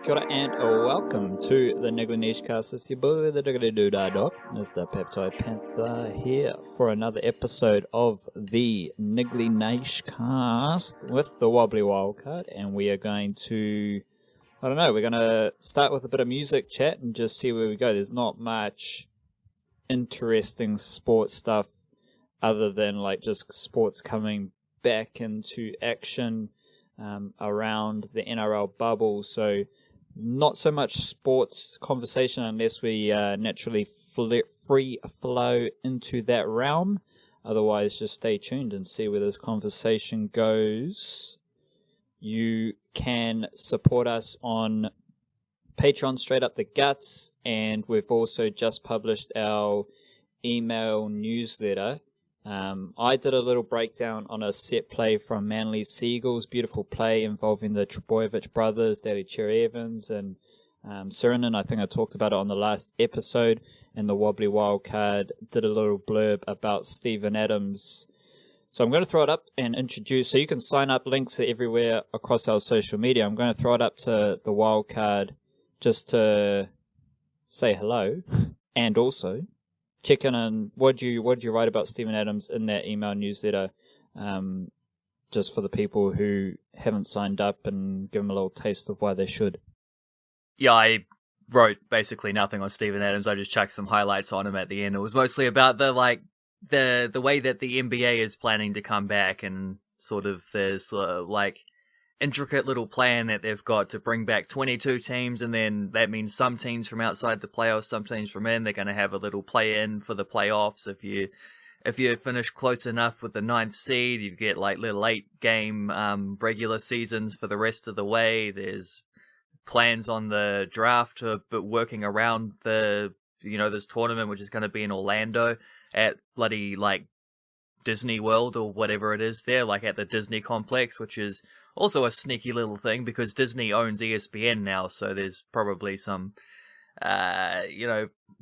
Kia ora and welcome to the Niggly Niche Cast. It's your boy, the Diggity Doodah Dog, Mr. Peptide Panther, here for another episode of the Niggly Niche Cast with the Wobbly Wildcard. And we are going to, we're going to start with a bit of music chat and just see where we go. There's not much interesting sports stuff other than like just sports coming back into action around the NRL bubble. So not so much sports conversation unless we naturally free flow into that realm. Otherwise, just stay tuned and see where this conversation goes. You can support us on Patreon, Straight Up the Guts, and we've also just published our email newsletter. I did a little breakdown on a set play from Manly Seagulls, beautiful play involving the Trbojevic brothers, Daly Cherry Evans and Sirinen. I think I talked about it on the last episode, and the Wobbly Wildcard did a little blurb about Steven Adams. So I'm going to throw it up and introduce, so you can sign up, links are everywhere across our social media. I'm going to throw it up to the Wildcard just to say hello, and also check in on what you write about Steven Adams in that email newsletter, just for the people who haven't signed up, and give them a little taste of why they should. Yeah, I wrote basically nothing on Steven Adams. I just chucked some highlights on him at the end. It was mostly about the way that the NBA is planning to come back, and sort of there's intricate little plan that they've got to bring back 22 teams, and then that means some teams from outside the playoffs, some teams from in. They're going to have a little play-in for the playoffs. If you finish close enough with the 9th seed, you get like little 8-game regular seasons for the rest of the way. There's plans on the draft, but working around this tournament, which is going to be in Orlando at bloody Disney World or whatever it is there, like at the Disney complex, which is also a sneaky little thing because Disney owns ESPN now, so there's probably some,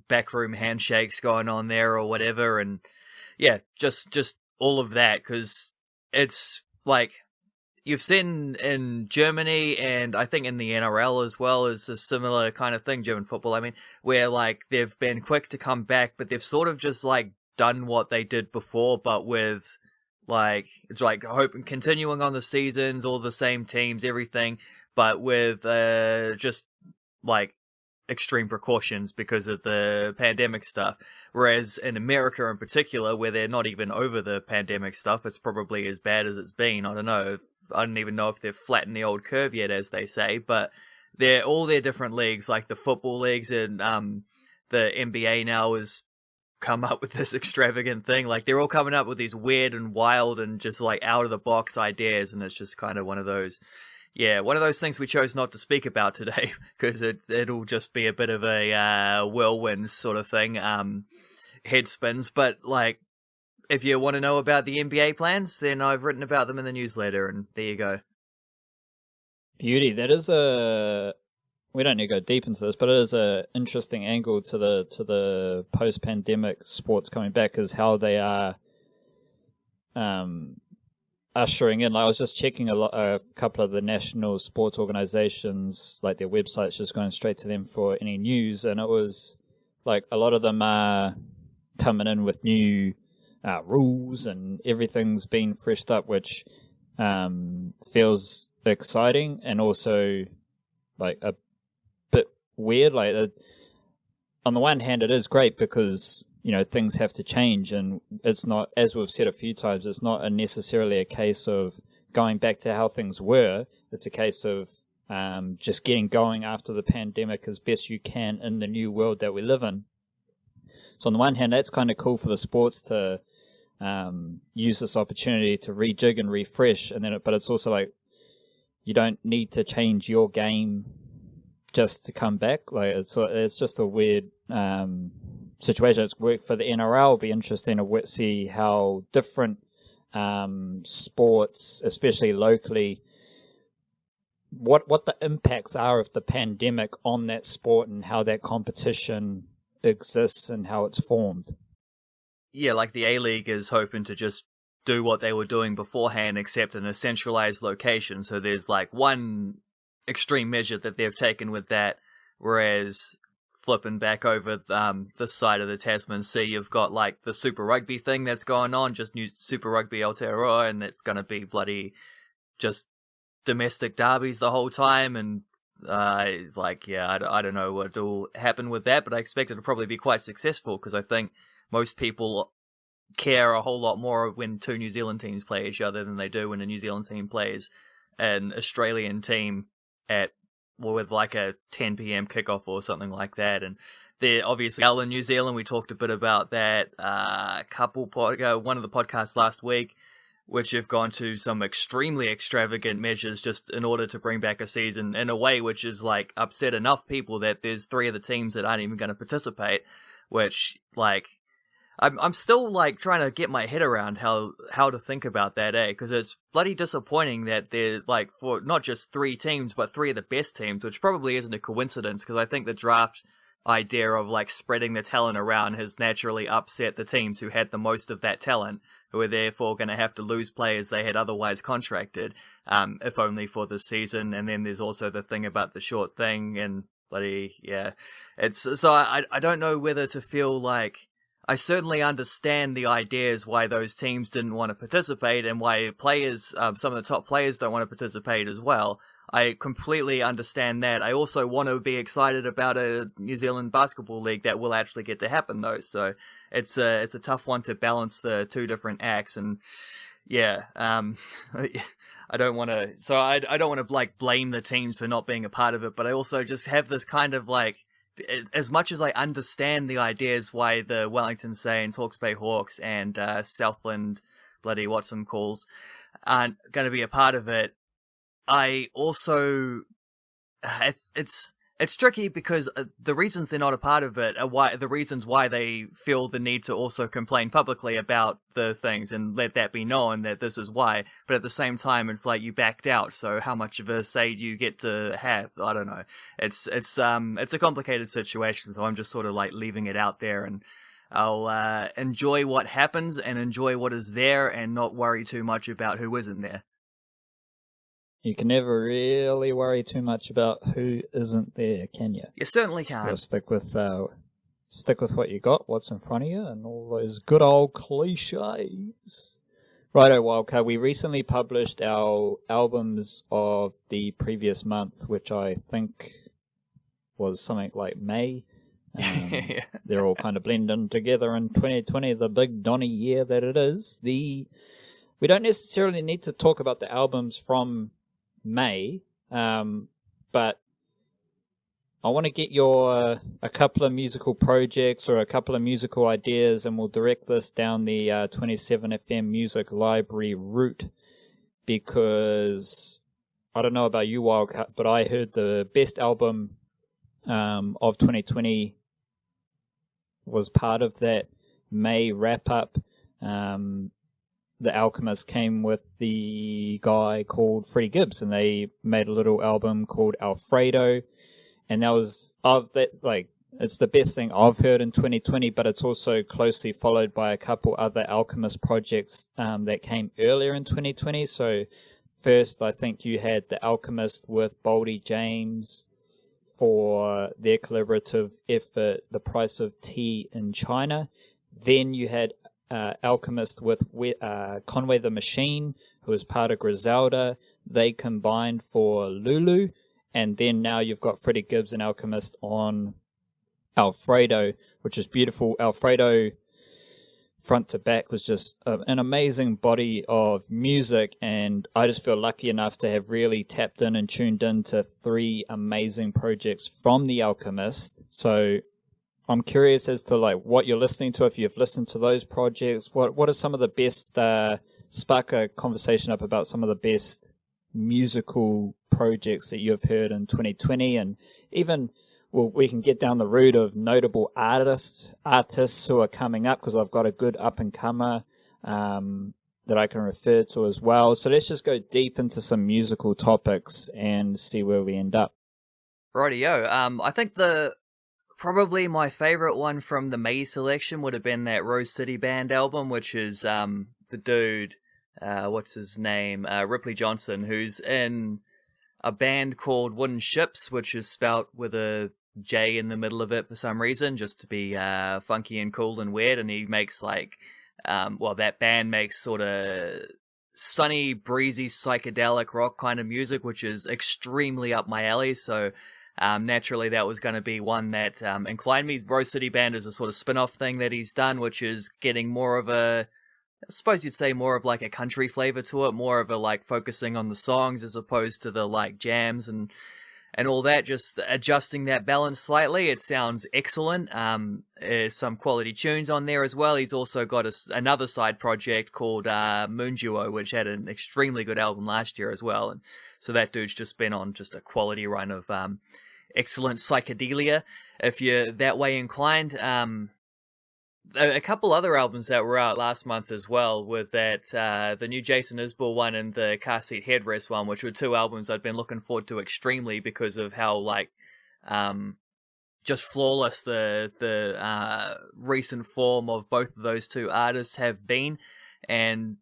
backroom handshakes going on there or whatever, and yeah, just all of that, because it's like you've seen in Germany, and I think in the NRL as well, is a similar kind of thing, German football, I mean, where they've been quick to come back, but they've sort of just done what they did before, but with it's continuing on the seasons, all the same teams, everything, but with just extreme precautions because of the pandemic stuff. Whereas in America in particular, where they're not even over the pandemic stuff, it's probably as bad as it's been. I don't know. I don't even know if they've flattened the old curve yet, as they say, but they're all their different leagues, like the football leagues, and the NBA now is come up with this extravagant thing. They're all coming up with these weird and wild and just out of the box ideas, and it's just kind of one of those things we chose not to speak about today because it'll just be a bit of a whirlwind sort of thing, head spins. But if you want to know about the NBA plans, then I've written about them in the newsletter, and there you go. Beauty. That is we don't need to go deep into this, but it is a interesting angle to the post-pandemic sports coming back, is how they are ushering in. I was just checking a couple of the national sports organizations, their websites, just going straight to them for any news, and it was a lot of them are coming in with new rules, and everything's been freshed up, which feels exciting, and also a bit weird. On the one hand, it is great because things have to change, and it's not, as we've said a few times, it's not necessarily a case of going back to how things were. It's a case of just getting going after the pandemic as best you can in the new world that we live in. So on the one hand, that's kind of cool for the sports to use this opportunity to rejig and refresh, but it's also you don't need to change your game just to come back. It's just a weird situation. It's worked for the NRL. It'll be interesting to see how different sports, especially locally, what the impacts are of the pandemic on that sport, and how that competition exists and how it's formed. Yeah, the A-League is hoping to just do what they were doing beforehand, except in a centralized location. So there's one extreme measure that they've taken with that. Whereas flipping back over this side of the Tasman Sea, you've got like the Super Rugby thing that's going on, just new Super Rugby Aotearoa, and it's going to be bloody just domestic derbies the whole time. And it's like, yeah, I don't know what will happen with that, but I expect it to probably be quite successful because I think most people care a whole lot more when two New Zealand teams play each other than they do when a New Zealand team plays an Australian team with like a 10 p.m. kickoff or something like that. And they're obviously in New Zealand. We talked a bit about that one of the podcasts last week, which have gone to some extremely extravagant measures just in order to bring back a season in a way which is like upset enough people that there's 3 of the teams that aren't even going to participate, which like I'm still like trying to get my head around how to think about that, because it's bloody disappointing that they're like for not just 3 teams but 3 of the best teams, which probably isn't a coincidence because I think the draft idea of like spreading the talent around has naturally upset the teams who had the most of that talent, who are therefore going to have to lose players they had otherwise contracted, if only for this season. And then there's also the thing about the short thing and bloody yeah, it's so I don't know whether to feel like. I certainly understand the ideas why those teams didn't want to participate and why players, some of the top players don't want to participate as well. I completely understand that. I also want to be excited about a New Zealand basketball league that will actually get to happen though. So it's a tough one to balance the 2 different acts. And yeah, I don't want to, so I don't want to like blame the teams for not being a part of it, but I also just have this kind of like, as much as I understand the ideas why the Wellington Saints, Hawke's Bay Hawks, and Southland, bloody what's them calls, aren't going to be a part of it, I also it's tricky because the reasons they're not a part of it are the reasons why they feel the need to also complain publicly about the things and let that be known that this is why. But at the same time, it's like you backed out, so how much of a say do you get to have? I don't know. It's a complicated situation, so I'm just sort of like leaving it out there, and I'll enjoy what happens and enjoy what is there and not worry too much about who isn't there. You can never really worry too much about who isn't there, can you? You certainly can't. You'll stick with what you got, what's in front of you, and all those good old cliches. Righto, Wildcard. We recently published our albums of the previous month, which I think was something like May. Yeah. They're all kind of blending together in 2020, the big Donny year that it is. We don't necessarily need to talk about the albums from May, but I want to get a couple of musical projects or a couple of musical ideas, and we'll direct this down the 27FM Music Library route, because I don't know about you, Wildcat, but I heard the best album of 2020 was part of that May wrap-up. The Alchemist came with the guy called Freddie Gibbs, and they made a little album called Alfredo, and that was it's the best thing I've heard in 2020, but it's also closely followed by a couple other Alchemist projects that came earlier in 2020. So first, I think you had the Alchemist with Boldy James for their collaborative effort, The Price of Tea in China. Then you had Alchemist with Conway the Machine, who was part of Griselda. They combined for Lulu, and then now you've got Freddie Gibbs and Alchemist on Alfredo, which is beautiful. Alfredo, front to back, was just an amazing body of music, and I just feel lucky enough to have really tapped in and tuned into 3 amazing projects from the Alchemist. So I'm curious as to like what you're listening to, if you've listened to those projects. What are some of the best, spark a conversation up about some of the best musical projects that you've heard in 2020, and even, well, we can get down the route of notable artists who are coming up, because I've got a good up-and-comer that I can refer to as well. So let's just go deep into some musical topics and see where we end up. Rightio. I think probably my favorite one from the May selection would have been that Rose City Band album, which is the dude, what's his name, Ripley Johnson, who's in a band called Wooden Ships, which is spelt with a J in the middle of it for some reason, just to be funky and cool and weird. And he makes like, that band makes sort of sunny, breezy, psychedelic rock kind of music, which is extremely up my alley. So naturally, that was going to be one that inclined me. Rose City Band is a sort of spin-off thing that he's done, which is getting more of a, I suppose you'd say more of like a country flavor to it, more of a like focusing on the songs as opposed to the like jams and all that, just adjusting that balance slightly. It sounds excellent. There's some quality tunes on there as well. He's also got another side project called Moon Duo, which had an extremely good album last year as well. And so that dude's just been on just a quality run of excellent psychedelia, if you're that way inclined. A couple other albums that were out last month as well, with that the new Jason Isbell one and the Car Seat Headrest one, which were two albums I'd been looking forward to extremely because of how like just flawless the recent form of both of those two artists have been. And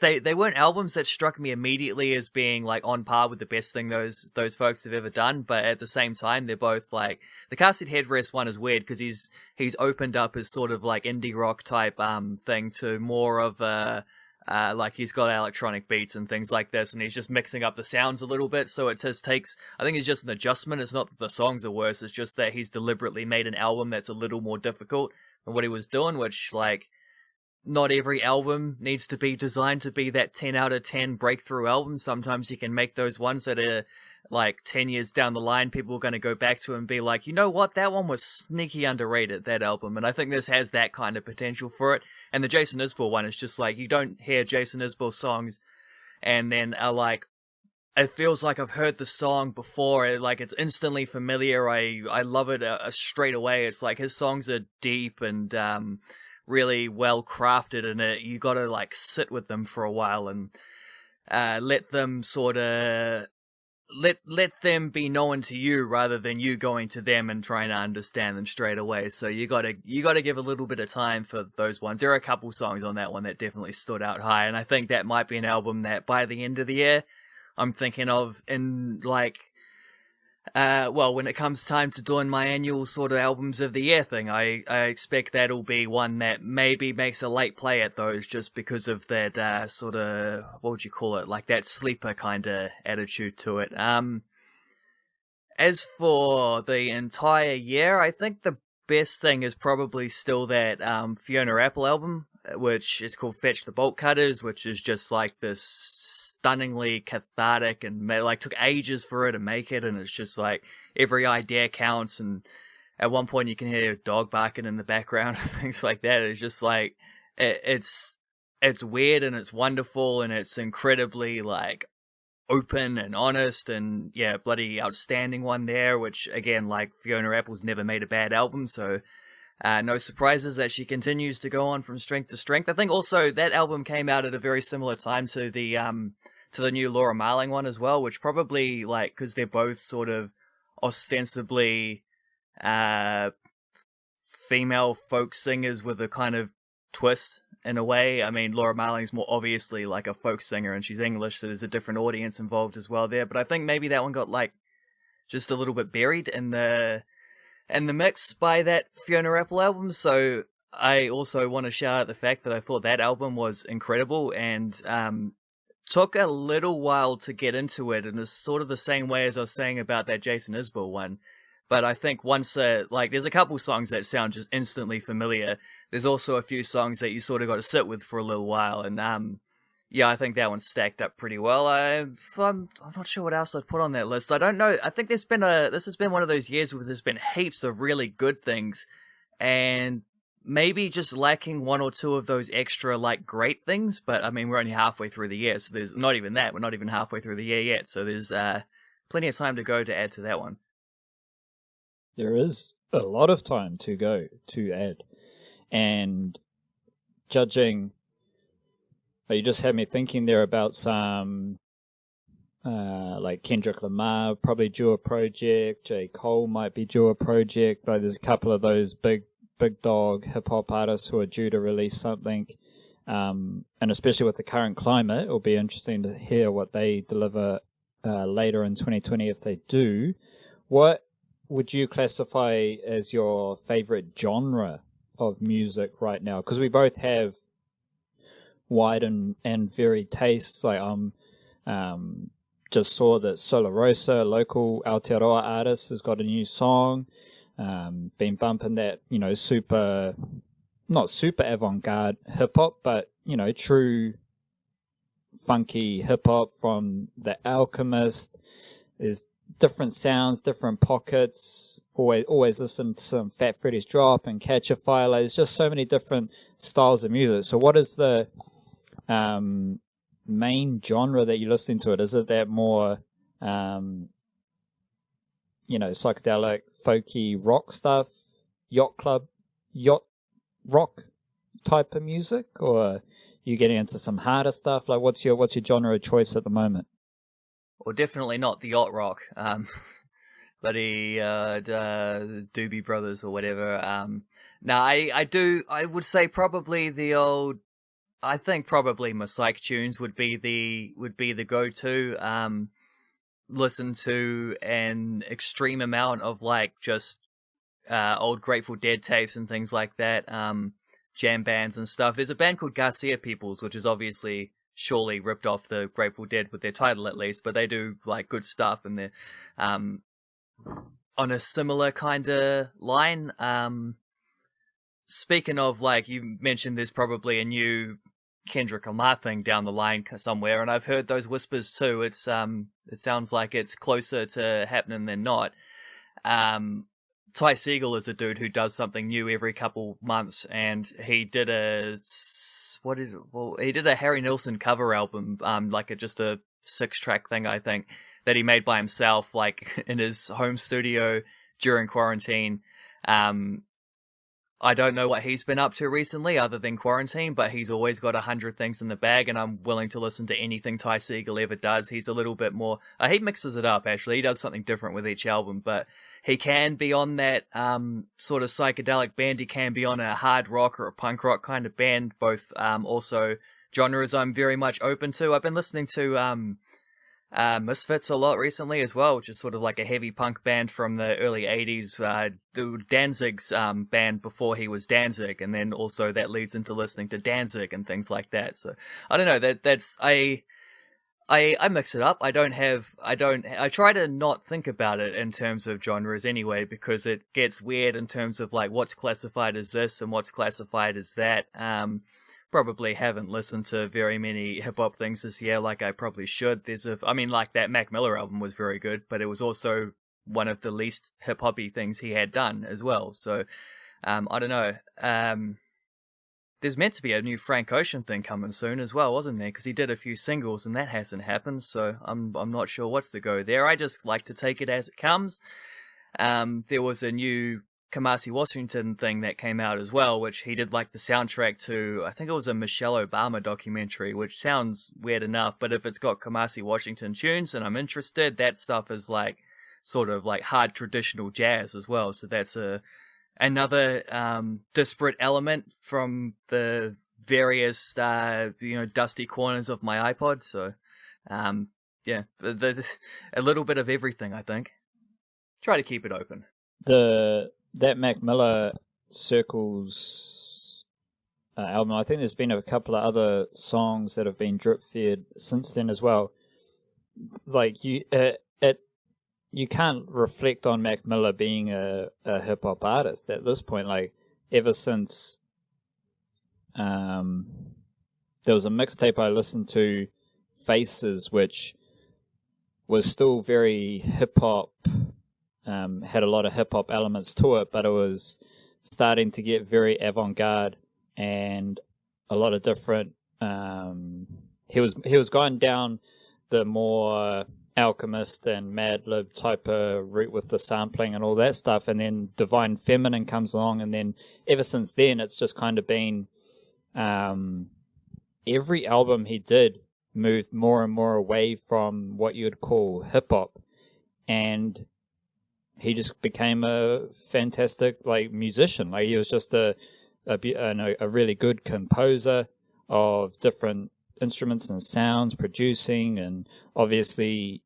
they weren't albums that struck me immediately as being like on par with the best thing those folks have ever done, but at the same time they're both like, the Car Seat Headrest one is weird because he's opened up his sort of like indie rock type thing to more of a like he's got electronic beats and things like this, and he's just mixing up the sounds a little bit, so it just takes, I think it's just an adjustment. It's not that the songs are worse, it's just that he's deliberately made an album that's a little more difficult than what he was doing, which like, not every album needs to be designed to be that 10 out of 10 breakthrough album. Sometimes you can make those ones that are like 10 years down the line, people are going to go back to and be like, you know what, that one was sneaky underrated, that album. And I think this has that kind of potential for it. And the Jason Isbell one is just like, you don't hear Jason Isbell songs and then are like, it feels like I've heard the song before. Like it's instantly familiar. I love it straight away. It's like his songs are deep and really well crafted, and you got to like sit with them for a while and let them sort of let them be known to you rather than you going to them and trying to understand them straight away. So you got to give a little bit of time for those ones. There are a couple songs on that one that definitely stood out high, and I think that might be an album that by the end of the year I'm thinking of in like when it comes time to doing my annual sort of albums of the year thing, I expect that'll be one that maybe makes a late play at those, just because of that sort of, what would you call it, like that sleeper kind of attitude to it. As for the entire year, I think the best thing is probably still that Fiona Apple album, which is called Fetch the Bolt Cutters, which is just like this stunningly cathartic, and like took ages for her to make it, and it's just like every idea counts, and at one point you can hear a dog barking in the background and things like that. It's just like it's weird and it's wonderful and it's incredibly like open and honest, and yeah, bloody outstanding one there, which again, like Fiona Apple's never made a bad album, so no surprises that she continues to go on from strength to strength. I think also that album came out at a very similar time to the new Laura Marling one as well, which probably, like, because they're both sort of ostensibly female folk singers with a kind of twist in a way. I mean, Laura Marling's more obviously like a folk singer and she's English, so there's a different audience involved as well there. But I think maybe that one got like just a little bit buried in the mix by that Fiona Apple album. So I also want to shout out the fact that I thought that album was incredible and took a little while to get into it, and it's sort of the same way as I was saying about that Jason Isbell one. But I think once, like, there's a couple songs that sound just instantly familiar. There's also a few songs that you sort of got to sit with for a little while, and yeah, I think that one stacked up pretty well. I'm not sure what else I'd put on that list. I don't know. I think this has been one of those years where there's been heaps of really good things, and maybe just lacking one or two of those extra, like, great things. But, I mean, we're only halfway through the year, so there's not even that. We're not even halfway through the year yet, so there's plenty of time to go to add to that one. There is a lot of time to go to add. And judging... You just had me thinking there about some, like Kendrick Lamar, probably due a project. J. Cole might be due a project, but there's a couple of those big dog hip hop artists who are due to release something. And especially with the current climate, it'll be interesting to hear what they deliver later in 2020 if they do. What would you classify as your favorite genre of music right now? Because we both have wide and varied tastes. Like just saw that Solar Rosa, local Aotearoa artist, has got a new song. Been bumping that, not super avant-garde hip-hop, but, true funky hip-hop from The Alchemist. There's different sounds, different pockets. Always listen to some Fat Freddy's Drop and Catch a Fire. Like, there's just so many different styles of music. So what is the main genre that you're listening to? Is it that more psychedelic folky rock stuff, yacht rock type of music, or you getting into some harder stuff? Like, what's your genre of choice at the moment? Well, definitely not the yacht rock. Bloody Doobie Brothers or whatever. I would say probably the old. I think probably my psych tunes would be the go-to. Listen to an extreme amount of just old Grateful Dead tapes and things like that. Jam bands and stuff. There's a band called Garcia Peoples, which is obviously surely ripped off the Grateful Dead with their title at least, but they do good stuff, and they're on a similar kind of line. Speaking of, you mentioned, there's probably a new Kendrick Lamar thing down the line somewhere, and I've heard those whispers too. It sounds like it's closer to happening than not. Ty Segall is a dude who does something new every couple months, and he did a Harry Nilsson cover album, just a 6-track thing, I think, that he made by himself, in his home studio during quarantine. I don't know what he's been up to recently other than quarantine, but he's always got 100 things in the bag, and I'm willing to listen to anything Ty Segall ever does. He's a little bit more... he mixes it up, actually. He does something different with each album, but he can be on that sort of psychedelic band. He can be on a hard rock or a punk rock kind of band, both also genres I'm very much open to. I've been listening to Misfits a lot recently as well, which is sort of like a heavy punk band from the early 80s. Danzig's band before he was Danzig, and then also that leads into listening to Danzig and things like that. So I don't know, I mix it up. I try to not think about it in terms of genres anyway, because it gets weird in terms of what's classified as this and what's classified as that. Probably haven't listened to very many hip-hop things this year like I probably should. That Mac Miller album was very good, but it was also one of the least hip-hoppy things he had done as well. So, I don't know. There's meant to be a new Frank Ocean thing coming soon as well, wasn't there? Because he did a few singles and that hasn't happened, so I'm not sure what's the go there. I just like to take it as it comes. There was a new Kamasi Washington thing that came out as well, which he did the soundtrack to, I think it was a Michelle Obama documentary, which sounds weird enough, but if it's got Kamasi Washington tunes and I'm interested, that stuff is sort of hard traditional jazz as well. So that's another disparate element from the various dusty corners of my iPod. So a little bit of everything, I think. Try to keep it open. That Mac Miller Circles album, I think there's been a couple of other songs that have been drip-fed since then as well. You can't reflect on Mac Miller being a hip-hop artist at this point. Ever since there was a mixtape I listened to, Faces, which was still very hip-hop, had a lot of hip-hop elements to it, but it was starting to get very avant-garde and a lot of different... He was going down the more Alchemist and Madlib type of route with the sampling and all that stuff, and then Divine Feminine comes along, and then ever since then it's just kind of been every album he did moved more and more away from what you'd call hip-hop, and he just became a fantastic musician. He was just a really good composer of different instruments and sounds, producing, and obviously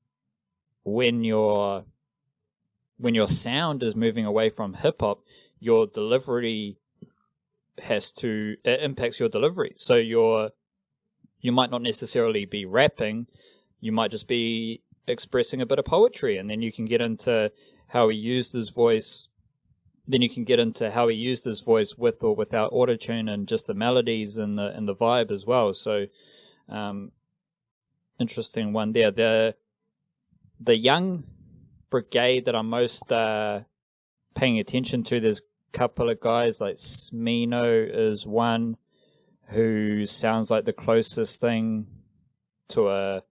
when your sound is moving away from hip hop, your delivery it impacts your delivery. So you might not necessarily be rapping, you might just be expressing a bit of poetry, and then you can get into how he used his voice. Then you can get into how he used his voice with or without autotune, and just the melodies and the vibe as well. So, interesting one there. The young brigade that I'm most paying attention to. There's a couple of guys like Smino is one who sounds like the closest thing to a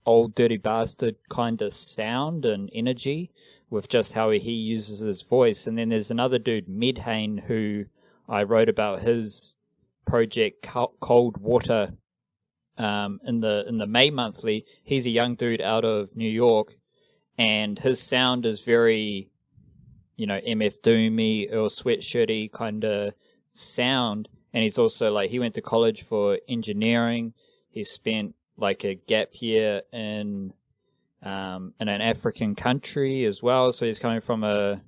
old dirty bastard kind of sound and energy with just how he uses his voice. And then there's another dude, Medhane, who I wrote about his project Cold Water in the May monthly. He's a young dude out of New York, and his sound is very, MF Doomy, Earl Sweatshirty kind of sound. And he's also he went to college for engineering. He spent like a gap year in an African country as well. So he's coming from an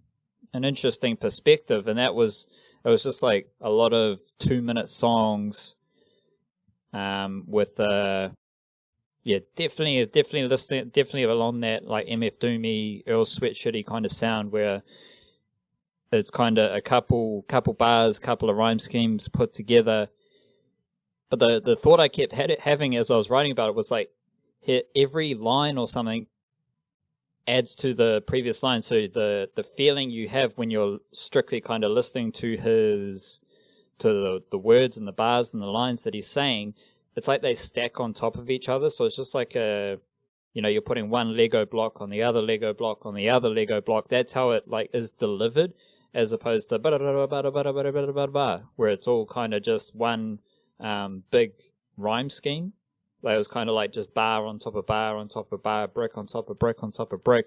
interesting perspective. And it was just like a lot of 2-minute songs with definitely listening, definitely along that like MF Doomy, Earl Sweatshirty kind of sound, where it's kind of a couple bars, couple of rhyme schemes put together. But the thought I kept having as I was writing about it was like, every line or something adds to the previous line. So the feeling you have when you're strictly kind of listening to the words and the bars and the lines that he's saying, it's like they stack on top of each other. So it's just like you're putting one Lego block on the other Lego block on the other Lego block. That's how it is delivered, as opposed to where it's all kind of just one big rhyme scheme. It was kind of like just bar on top of bar on top of bar, brick on top of brick on top of brick.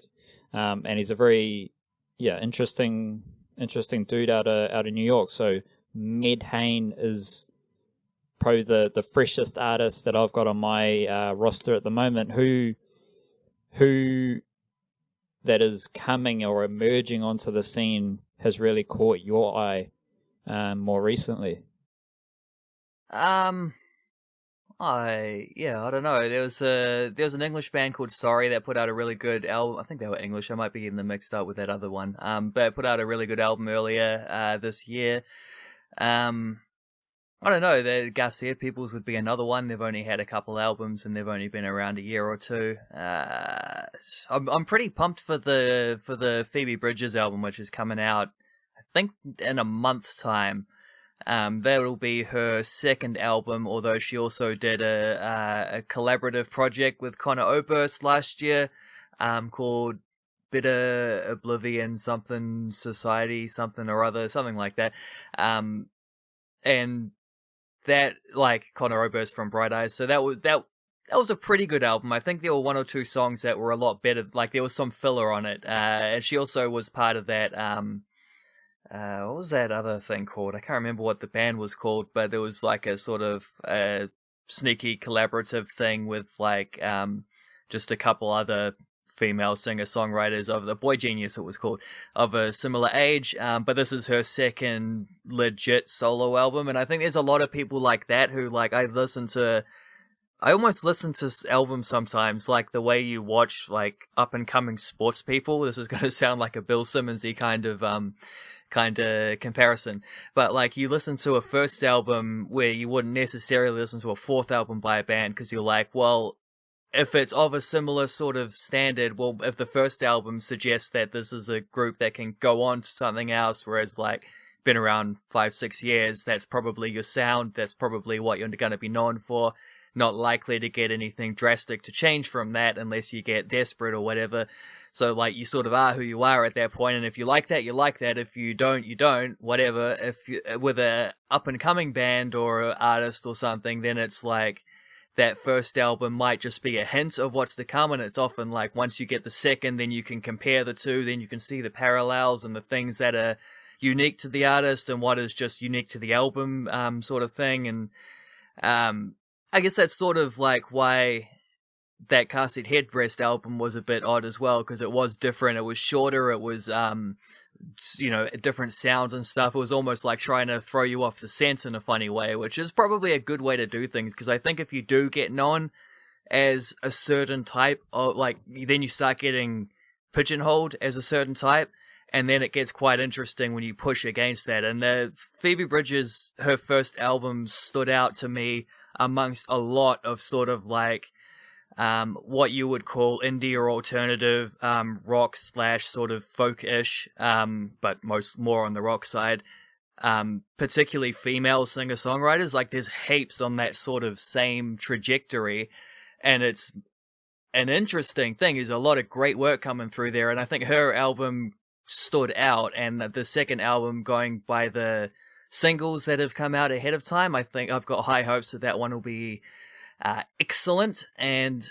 And he's a very interesting dude out of New York. So Medhane is probably the freshest artist that I've got on my roster at the moment, who that is coming or emerging onto the scene has really caught your eye more recently. I don't know. There was an English band called Sorry that put out a really good album. I think they were English. I might be getting them mixed up with that other one. But put out a really good album earlier this year. I don't know. The Garcia Peoples would be another one. They've only had a couple albums and they've only been around a year or two. I'm pretty pumped for the Phoebe Bridgers album, which is coming out, I think, in a month's time. That will be her second album, although she also did a collaborative project with Conor Oberst last year, called Bitter Oblivion something Society something or other, something like that. And that, like, Conor Oberst from Bright Eyes, so that was a pretty good album. I think there were one or two songs that were a lot better, like there was some filler on it, and she also was part of that, what was that other thing called? I can't remember what the band was called, but there was like a sort of sneaky collaborative thing with like just a couple other female singer-songwriters of the Boy Genius, it was called, of a similar age, but this is her second legit solo album, and I think there's a lot of people like that who, like, I almost listen to albums sometimes like the way you watch like up-and-coming sports people. This is going to sound like a Bill Simmons-y kind of comparison, but like you listen to a first album where you wouldn't necessarily listen to a fourth album by a band because you're like, well, if it's of a similar sort of standard, well, if the first album suggests that this is a group that can go on to something else, whereas like been around 5-6 years, that's probably your sound, that's probably what you're going to be known for. Not likely to get anything drastic to change from that unless you get desperate or whatever. So like you sort of are who you are at that point, and if you like that, you like that. If you don't, you don't. Whatever. If you, with a up and coming band or an artist or something, then it's like that first album might just be a hint of what's to come, and it's often like once you get the second, then you can compare the two, then you can see the parallels and the things that are unique to the artist and what is just unique to the album, sort of thing. And I guess that's sort of like why that Car Seat Headrest album was a bit odd as well, because it was different. It was shorter. It was, different sounds and stuff. It was almost like trying to throw you off the scent in a funny way, which is probably a good way to do things, because I think if you do get known as a certain type of, like, then you start getting pigeonholed as a certain type, and then it gets quite interesting when you push against that. And Phoebe Bridgers, her first album stood out to me amongst a lot of sort of like what you would call indie or alternative rock / sort of folk-ish, but more on the rock side. Particularly female singer-songwriters, like there's heaps on that sort of same trajectory, and it's an interesting thing. There's a lot of great work coming through there, and I think her album stood out, and the second album, going by the singles that have come out ahead of time, I think I've got high hopes that one will be excellent. And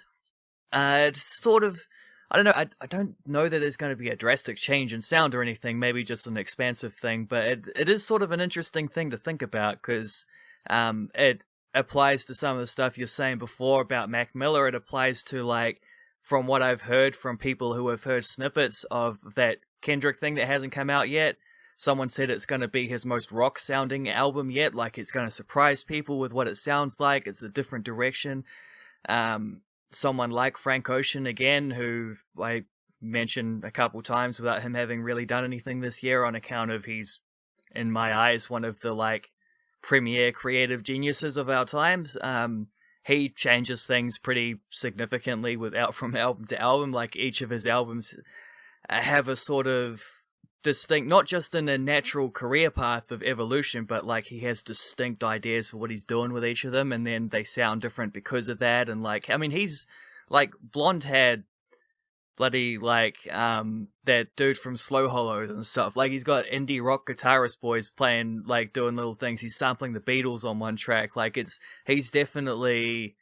it's sort of, I don't know, I don't know that there's going to be a drastic change in sound or anything, maybe just an expansive thing, but it is sort of an interesting thing to think about, because it applies to some of the stuff you're saying before about Mac Miller. It applies to, like, from what I've heard from people who have heard snippets of that Kendrick thing that hasn't come out yet, someone said it's going to be his most rock-sounding album yet, like it's going to surprise people with what it sounds like. It's a different direction. Someone like Frank Ocean, again, who I mentioned a couple times without him having really done anything this year, on account of he's, in my eyes, one of the, like, premier creative geniuses of our times. He changes things pretty significantly from album to album. Like, each of his albums have a sort of distinct, not just in a natural career path of evolution, but like he has distinct ideas for what he's doing with each of them, and then they sound different because of that. And like, I mean, he's like blonde-haired, bloody, like, that dude from Slow Hollows and stuff. Like, he's got indie rock guitarist boys playing, like, doing little things. He's sampling the Beatles on one track. Like, he's definitely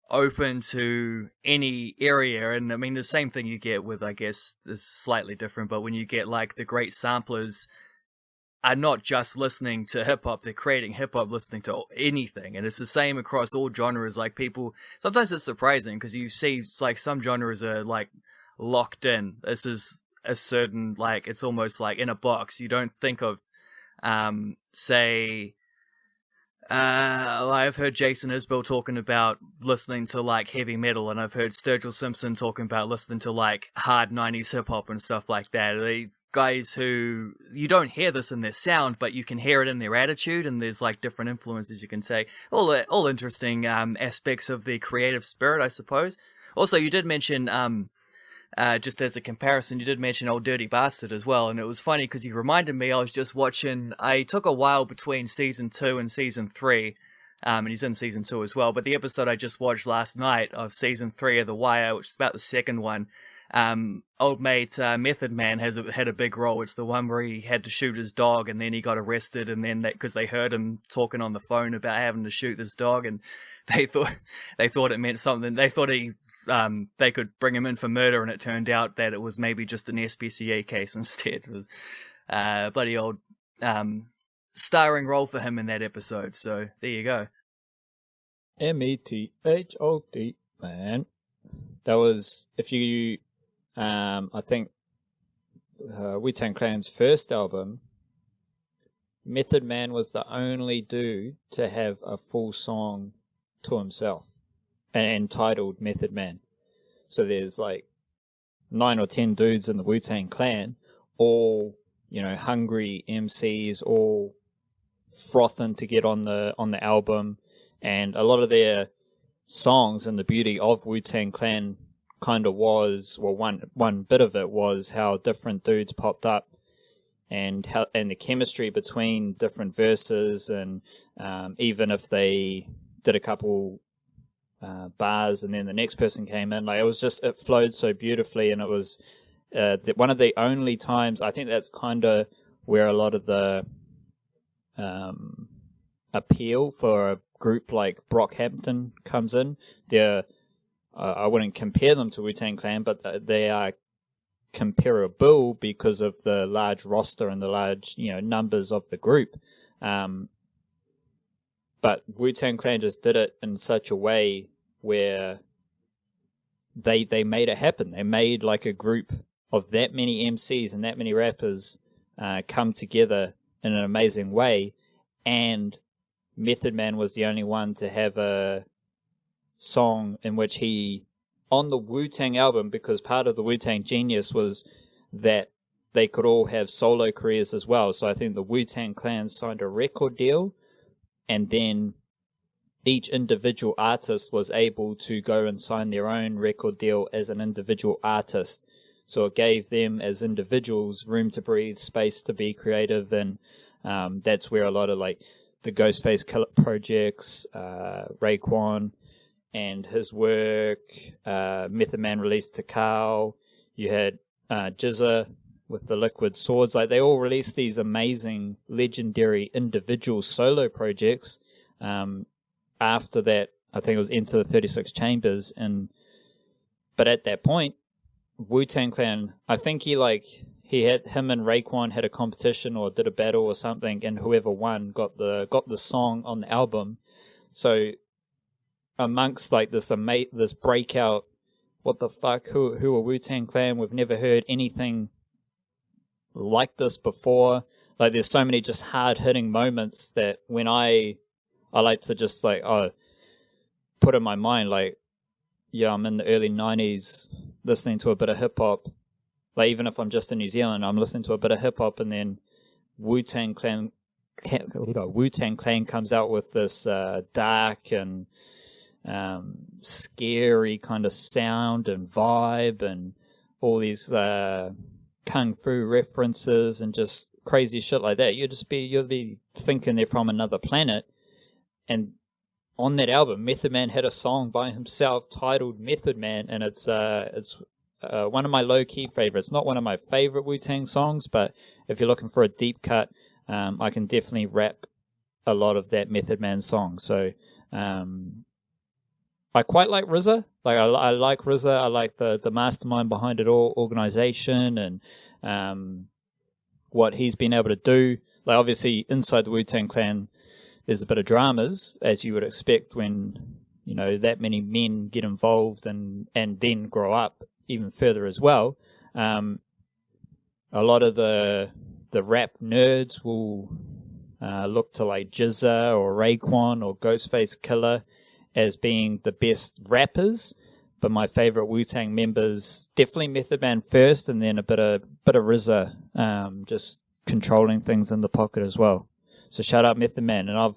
open to any area. And I mean, the same thing you get with, I guess, this is slightly different, but when you get, like, the great samplers are not just listening to hip-hop, they're creating hip-hop listening to anything. And it's the same across all genres. Like, people, sometimes it's surprising, because you see, like, some genres are, like, locked in. This is a certain, like, it's almost like in a box. You don't think of, say, I've heard Jason Isbell talking about listening to, like, heavy metal, and I've heard Sturgill Simpson talking about listening to, like, hard 90s hip-hop and stuff like that. These guys who, you don't hear this in their sound, but you can hear it in their attitude, and there's, like, different influences you can say. All interesting aspects of the creative spirit, I suppose. Also, you did mention, just as a comparison, you did mention Old Dirty Bastard as well, and it was funny because you reminded me, I was just watching, I took a while between season 2 and season 3, and he's in season 2 as well, but the episode I just watched last night of season 3 of The Wire, which is about the second one, old mate Method Man had a big role. It's the one where he had to shoot his dog, and then he got arrested, and then because they heard him talking on the phone about having to shoot this dog, and they thought it meant something. They thought they could bring him in for murder, and it turned out that it was maybe just an SPCA case instead. It was bloody old starring role for him in that episode. So there you go. METHOD, man. That was, if you, I think, Wu Tang Clan's first album, Method Man was the only dude to have a full song to himself, and titled Method Man. So there's like 9 or 10 dudes in the Wu Tang Clan, all, you know, hungry MCs, all frothing to get on the album, and a lot of their songs, and the beauty of Wu Tang Clan kind of was, well, one bit of it was how different dudes popped up, and the chemistry between different verses, and even if they did a couple bars and then the next person came in, like, it flowed so beautifully. And it was one of the only times, I think that's kind of where a lot of the appeal for a group like Brockhampton comes in. I wouldn't compare them to Wu-Tang Clan, but they are comparable because of the large roster and the large, you know, numbers of the group. But Wu-Tang Clan just did it in such a way where they made it happen. They made like a group of that many MCs and that many rappers come together in an amazing way, and Method Man was the only one to have a song in which he, on the Wu Tang album, because part of the Wu Tang genius was that they could all have solo careers as well. So I think the Wu Tang Clan signed a record deal, and then each individual artist was able to go and sign their own record deal as an individual artist. So it gave them as individuals room to breathe, space to be creative, and that's where a lot of like the Ghostface Killah projects, Raekwon and his work, Method Man released Takao, you had Jizza with the Liquid Swords, like they all released these amazing, legendary individual solo projects. After that, I think it was Into the 36 Chambers, but at that point, Wu Tang Clan, I think him and Raekwon had a competition or did a battle or something, and whoever won got the song on the album. So amongst like this breakout, what the fuck, who are Wu Tang Clan? We've never heard anything like this before. Like there's so many just hard hitting moments that when I like to just like put in my mind, like, yeah, I'm in the early 90s listening to a bit of hip hop. Like even if I'm just in New Zealand, I'm listening to a bit of hip hop, and then Wu Tang Clan comes out with this dark and scary kind of sound and vibe, and all these kung fu references and just crazy shit like that. You'll be thinking they're from another planet. And on that album, Method Man had a song by himself titled Method Man, and it's one of my low-key favorites. Not one of my favorite Wu-Tang songs, but if you're looking for a deep cut, I can definitely rap a lot of that Method Man song. So I quite like RZA. Like I like RZA. I like the mastermind behind it all, organization, and what he's been able to do. Like obviously inside the Wu-Tang Clan, there's a bit of dramas, as you would expect when, you know, that many men get involved and then grow up even further as well. A lot of the rap nerds will look to like Jizza or Raekwon or Ghostface Killah as being the best rappers, but my favorite Wu-Tang members, definitely Method Man first, and then a bit of RZA, just controlling things in the pocket as well. So shout out Method Man. And I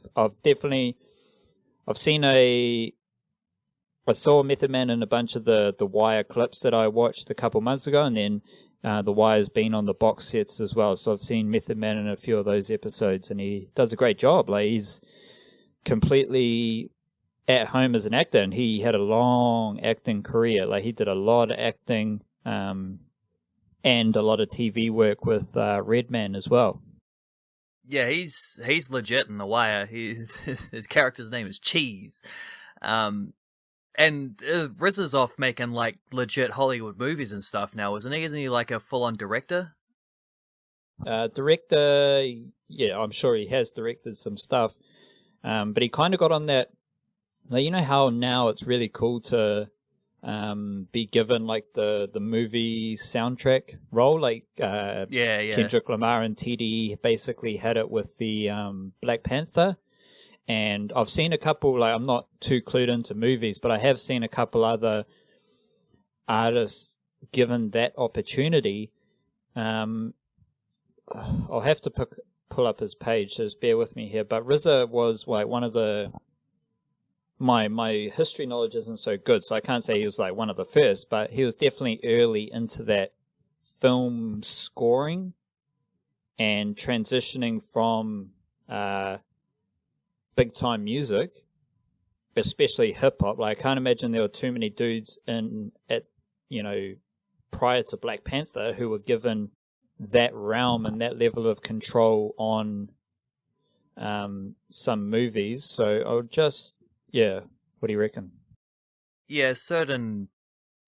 saw Method Man in a bunch of the Wire clips that I watched a couple months ago, and then the Wire's been on the box sets as well. So I've seen Method Man in a few of those episodes, and he does a great job. Like he's completely at home as an actor, and he had a long acting career. Like he did a lot of acting and a lot of TV work with Redman as well. Yeah, he's legit in The Wire. His character's name is Cheese. And RZA's off making like legit Hollywood movies and stuff now, isn't he? Isn't he like a full-on director? Director, yeah, I'm sure he has directed some stuff. But he kind of got on that. Like, you know how now it's really cool to be given like the movie soundtrack role, like Kendrick Lamar and TDE basically had it with the Black Panther. And I've seen a couple, like I'm not too clued into movies, but I have seen a couple other artists given that opportunity. I'll have to pull up his page, so just bear with me here. But RZA was like one of the... My history knowledge isn't so good, so I can't say he was like one of the first, but he was definitely early into that film scoring and transitioning from big time music, especially hip hop. Like I can't imagine there were too many dudes prior to Black Panther who were given that realm and that level of control on some movies. So I'll just... Yeah, what do you reckon? Yeah, certain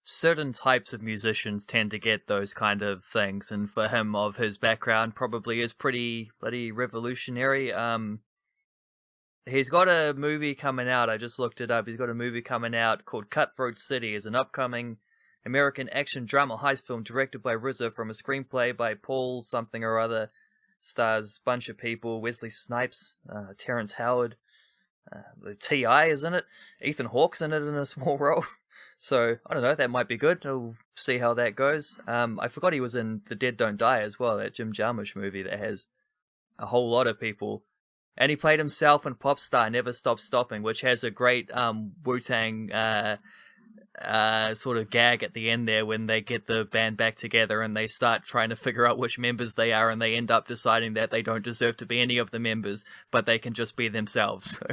types of musicians tend to get those kind of things, and for him, of his background, probably is pretty bloody revolutionary. He's got a movie coming out. I just looked it up. He's got a movie coming out called Cutthroat City. It's an upcoming American action drama heist film directed by RZA from a screenplay by Paul something or other. Stars a bunch of people: Wesley Snipes, Terrence Howard, T.I. is in it, Ethan Hawke's in it in a small role. So, I don't know, that might be good. We'll see how that goes. I forgot he was in The Dead Don't Die as well, that Jim Jarmusch movie that has a whole lot of people. And he played himself in Popstar, Never Stop Stopping, which has a great Wu-Tang sort of gag at the end there when they get the band back together and they start trying to figure out which members they are, and they end up deciding that they don't deserve to be any of the members, but they can just be themselves. So,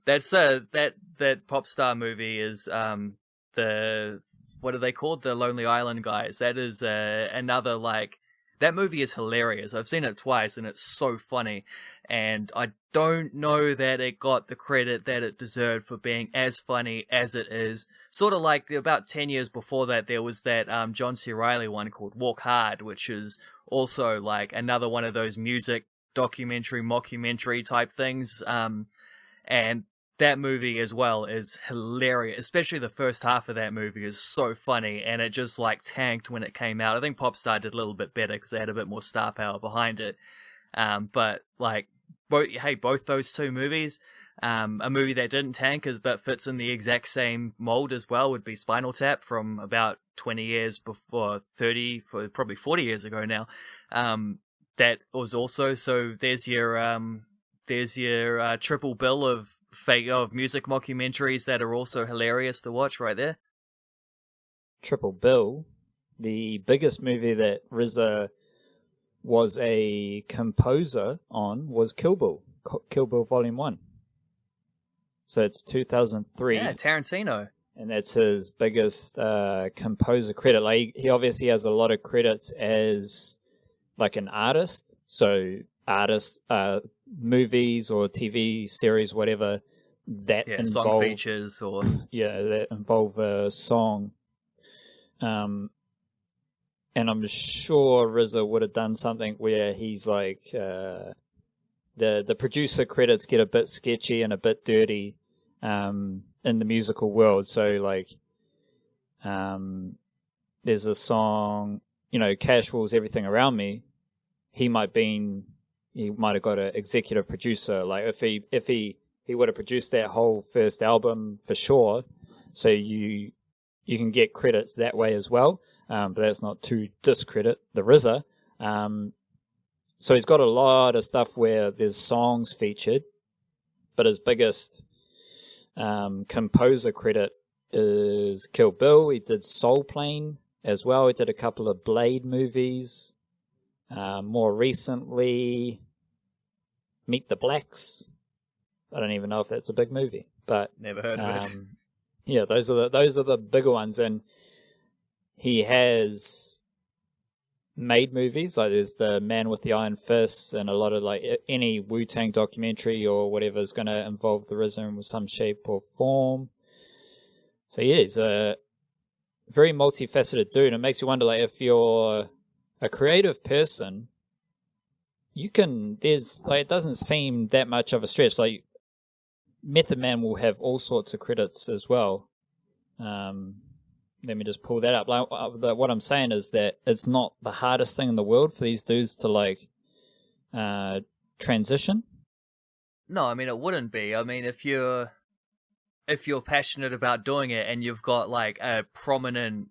that's that Popstar movie is the, what are they called? The Lonely Island guys. That is another, like, that movie is hilarious. I've seen it twice and it's so funny. And I don't know that it got the credit that it deserved for being as funny as it is. Sort of like about 10 years before that, there was that John C. Reilly one called Walk Hard, which is also like another one of those music documentary, mockumentary type things. And that movie as well is hilarious, especially the first half of that movie is so funny, and it just like tanked when it came out. I think Popstar did a little bit better because they had a bit more star power behind it. But like, both those two movies, a movie that didn't tank but fits in the exact same mold as well would be Spinal Tap from about 20 years before, 30, probably 40 years ago now. That was also, so there's your triple bill of music mockumentaries that are also hilarious to watch right there. Triple bill. The biggest movie that RZA was a composer on was Kill Bill. Kill Bill Volume 1. So it's 2003. Yeah, Tarantino. And that's his biggest composer credit. Like, he obviously has a lot of credits as like an artist. So artists, movies or TV series, whatever, that involve song features or that involve a song. And I'm sure RZA would have done something where he's like, the producer credits get a bit sketchy and a bit dirty in the musical world. So like, there's a song, Cash Rules Everything Around Me. He might have got an executive producer. Like if he would have produced that whole first album for sure. So you can get credits that way as well. But that's not to discredit the RZA. So he's got a lot of stuff where there's songs featured, but his biggest composer credit is Kill Bill. He did Soul Plane as well. He did a couple of Blade movies. More recently, Meet the Blacks. I don't even know if that's a big movie, but never heard of it. Yeah, those are the bigger ones, and he has made movies. Like there's the Man with the Iron Fist, and a lot of like any Wu Tang documentary or whatever is going to involve the RZA in some shape or form. So yeah, he's a very multifaceted dude. It makes you wonder, like, if you're a creative person, it doesn't seem that much of a stretch. Like Method Man will have all sorts of credits as well. Let me just pull that up. Like, what I'm saying is that it's not the hardest thing in the world for these dudes to like transition. No, I mean it wouldn't be. I mean if you're passionate about doing it and you've got like a prominent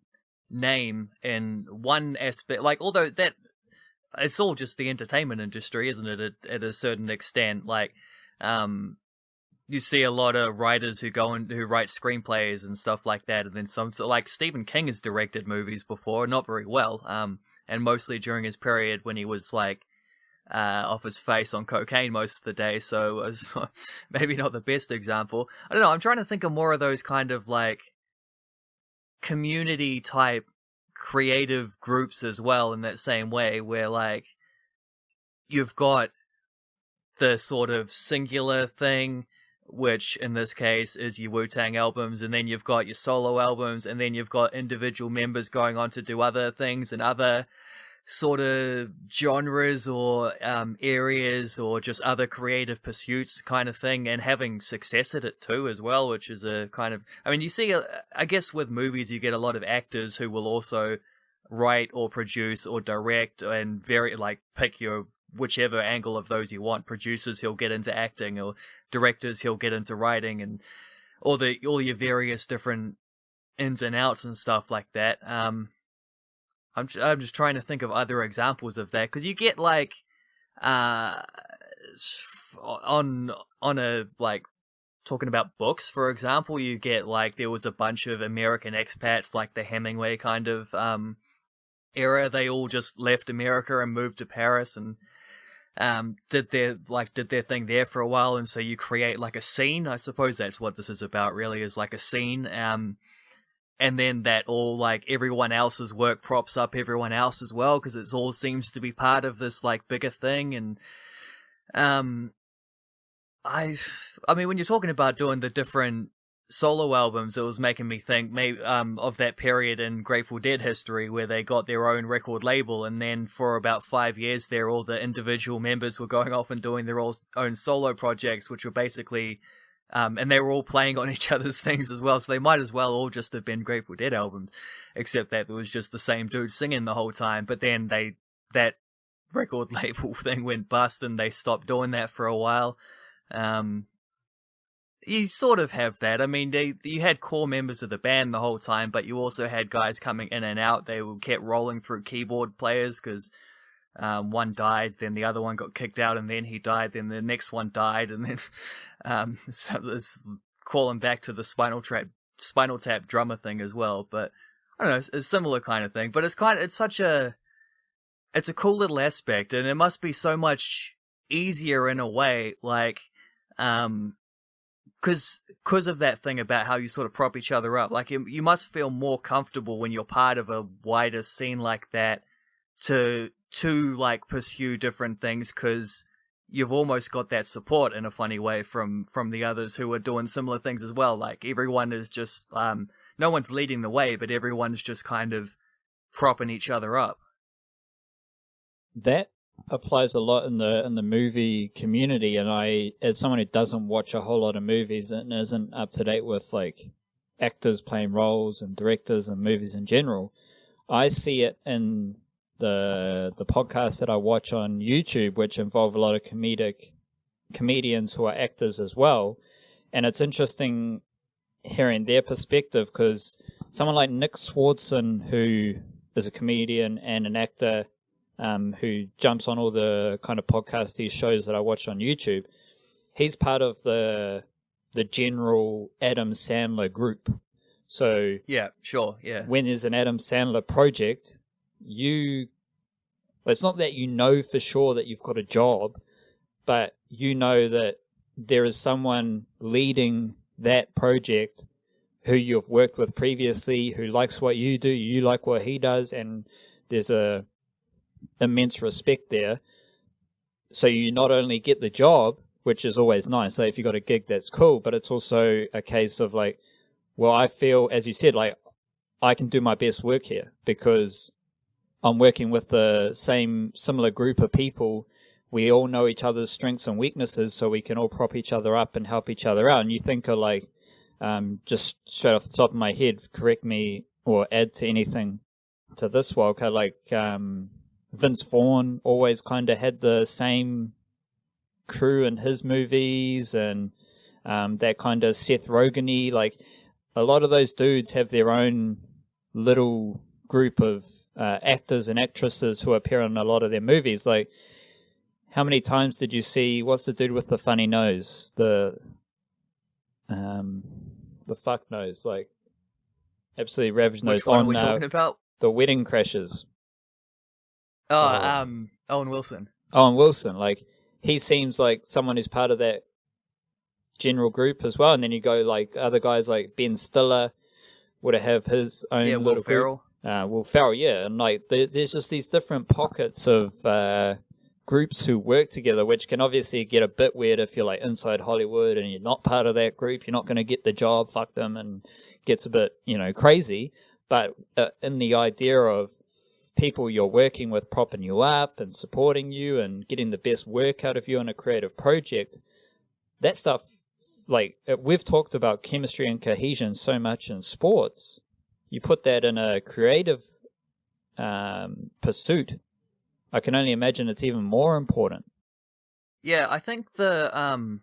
name in one aspect, like although that it's all just the entertainment industry, isn't it? At a certain extent, like you see a lot of writers who write screenplays and stuff like that, and then some, like Stephen King has directed movies before, not very well, and mostly during his period when he was like off his face on cocaine most of the day, so it was maybe not the best example. I don't know, I'm trying to think of more of those kind of like community type creative groups as well, in that same way, where like you've got the sort of singular thing, which in this case is your Wu-Tang albums, and then you've got your solo albums, and then you've got individual members going on to do other things and other sort of genres or areas or just other creative pursuits kind of thing, and having success at it too as well, which is a kind of, I mean, you see, I guess with movies you get a lot of actors who will also write or produce or direct, and very like pick your whichever angle of those you want. Producers, he'll get into acting, or directors, he'll get into writing, and all your various different ins and outs and stuff like that. I'm just trying to think of other examples of that, because you get like on a like talking about books, for example, you get like there was a bunch of American expats, like the Hemingway kind of era. They all just left America and moved to Paris and did their thing there for a while, and so you create like a scene. I suppose that's what this is about, really, is like a scene. And then that all, like, everyone else's work props up everyone else as well, because it all seems to be part of this, like, bigger thing. And I mean, when you're talking about doing the different solo albums, it was making me think maybe of that period in Grateful Dead history where they got their own record label, and then for about 5 years there, all the individual members were going off and doing their own solo projects, which were basically... and they were all playing on each other's things as well, so they might as well all just have been Grateful Dead albums, except that it was just the same dude singing the whole time. But then that record label thing went bust, and they stopped doing that for a while. You sort of have that. I mean, you had core members of the band the whole time, but you also had guys coming in and out. They kept rolling through keyboard players, because one died, then the other one got kicked out, and then he died, then the next one died, and then so it's calling back to the Spinal Tap drummer thing as well. But I don't know, it's a similar kind of thing. But it's a cool little aspect, and it must be so much easier in a way, like because of that thing about how you sort of prop each other up. Like you must feel more comfortable when you're part of a wider scene like that to like pursue different things, because you've almost got that support in a funny way from the others who are doing similar things as well. Like everyone is just no one's leading the way, but everyone's just kind of propping each other up. That applies a lot in the movie community, and I, as someone who doesn't watch a whole lot of movies and isn't up to date with like actors playing roles and directors and movies in general, I see it in the podcasts that I watch on YouTube, which involve a lot of comedians who are actors as well. And it's interesting hearing their perspective, because someone like Nick Swardson, who is a comedian and an actor, who jumps on all the kind of podcasts, these shows that I watch on YouTube, he's part of the general Adam Sandler group. So yeah, sure, yeah. When there's an Adam Sandler project, it's not that you know for sure that you've got a job, but you know that there is someone leading that project who you've worked with previously, who likes what you do, you like what he does, and there's a immense respect there. So you not only get the job, which is always nice, so if you got a gig, that's cool, but it's also a case of like, well, I feel, as you said, like I can do my best work here because I'm working with the similar group of people. We all know each other's strengths and weaknesses, so we can all prop each other up and help each other out. And you think of like, just straight off the top of my head, correct me or add to anything to this, Walker, like Vince Vaughn always kind of had the same crew in his movies, and that kind of Seth Rogen-y, like a lot of those dudes have their own little group of actors and actresses who appear in a lot of their movies. Like, how many times did you see, what's the dude with the funny nose? The fuck nose, like absolutely ravaged nose. Which one are we talking about? The Wedding Crashers. Owen Wilson. Owen Wilson, like he seems like someone who's part of that general group as well. And then you go like other guys like Ben Stiller would have his own little Will Ferrell. Will Ferrell, yeah. And like there's just these different pockets of groups who work together, which can obviously get a bit weird if you're like inside Hollywood and you're not part of that group. You're not going to get the job, fuck them, and gets a bit, crazy. But in the idea of people you're working with propping you up and supporting you and getting the best work out of you in a creative project, that stuff, like, we've talked about chemistry and cohesion so much in sports. You put that in a creative pursuit, I can only imagine it's even more important. Yeah, I think the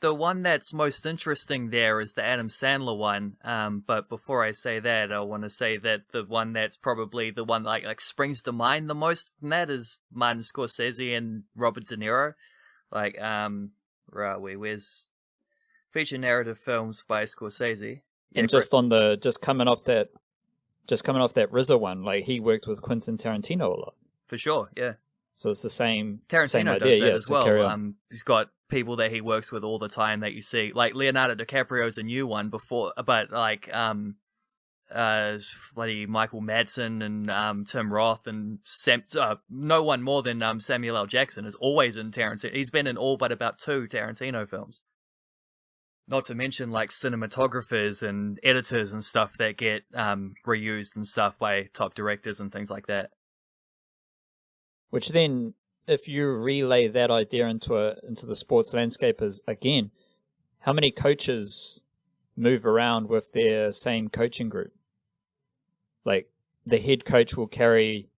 one that's most interesting there is the Adam Sandler one. But before I say that, I want to say that the one that's probably the one like springs to mind the most from that is Martin Scorsese and Robert De Niro. Like, where are we? Where's feature narrative films by Scorsese? Yeah, and just coming off that RZA one, like he worked with Quentin Tarantino a lot. For sure, yeah. So it's the same Tarantino idea, does that yeah, as so well. He's got people that he works with all the time that you see. Like Leonardo DiCaprio's a new one before, but like bloody Michael Madsen and Tim Roth and no one more than Samuel L. Jackson is always in Tarantino. He's been in all but about 2 Tarantino films. Not to mention like cinematographers and editors and stuff that get reused and stuff by top directors and things like that. Which then, if you relay that idea into the sports landscape, is again, how many coaches move around with their same coaching group? Like the head coach will carry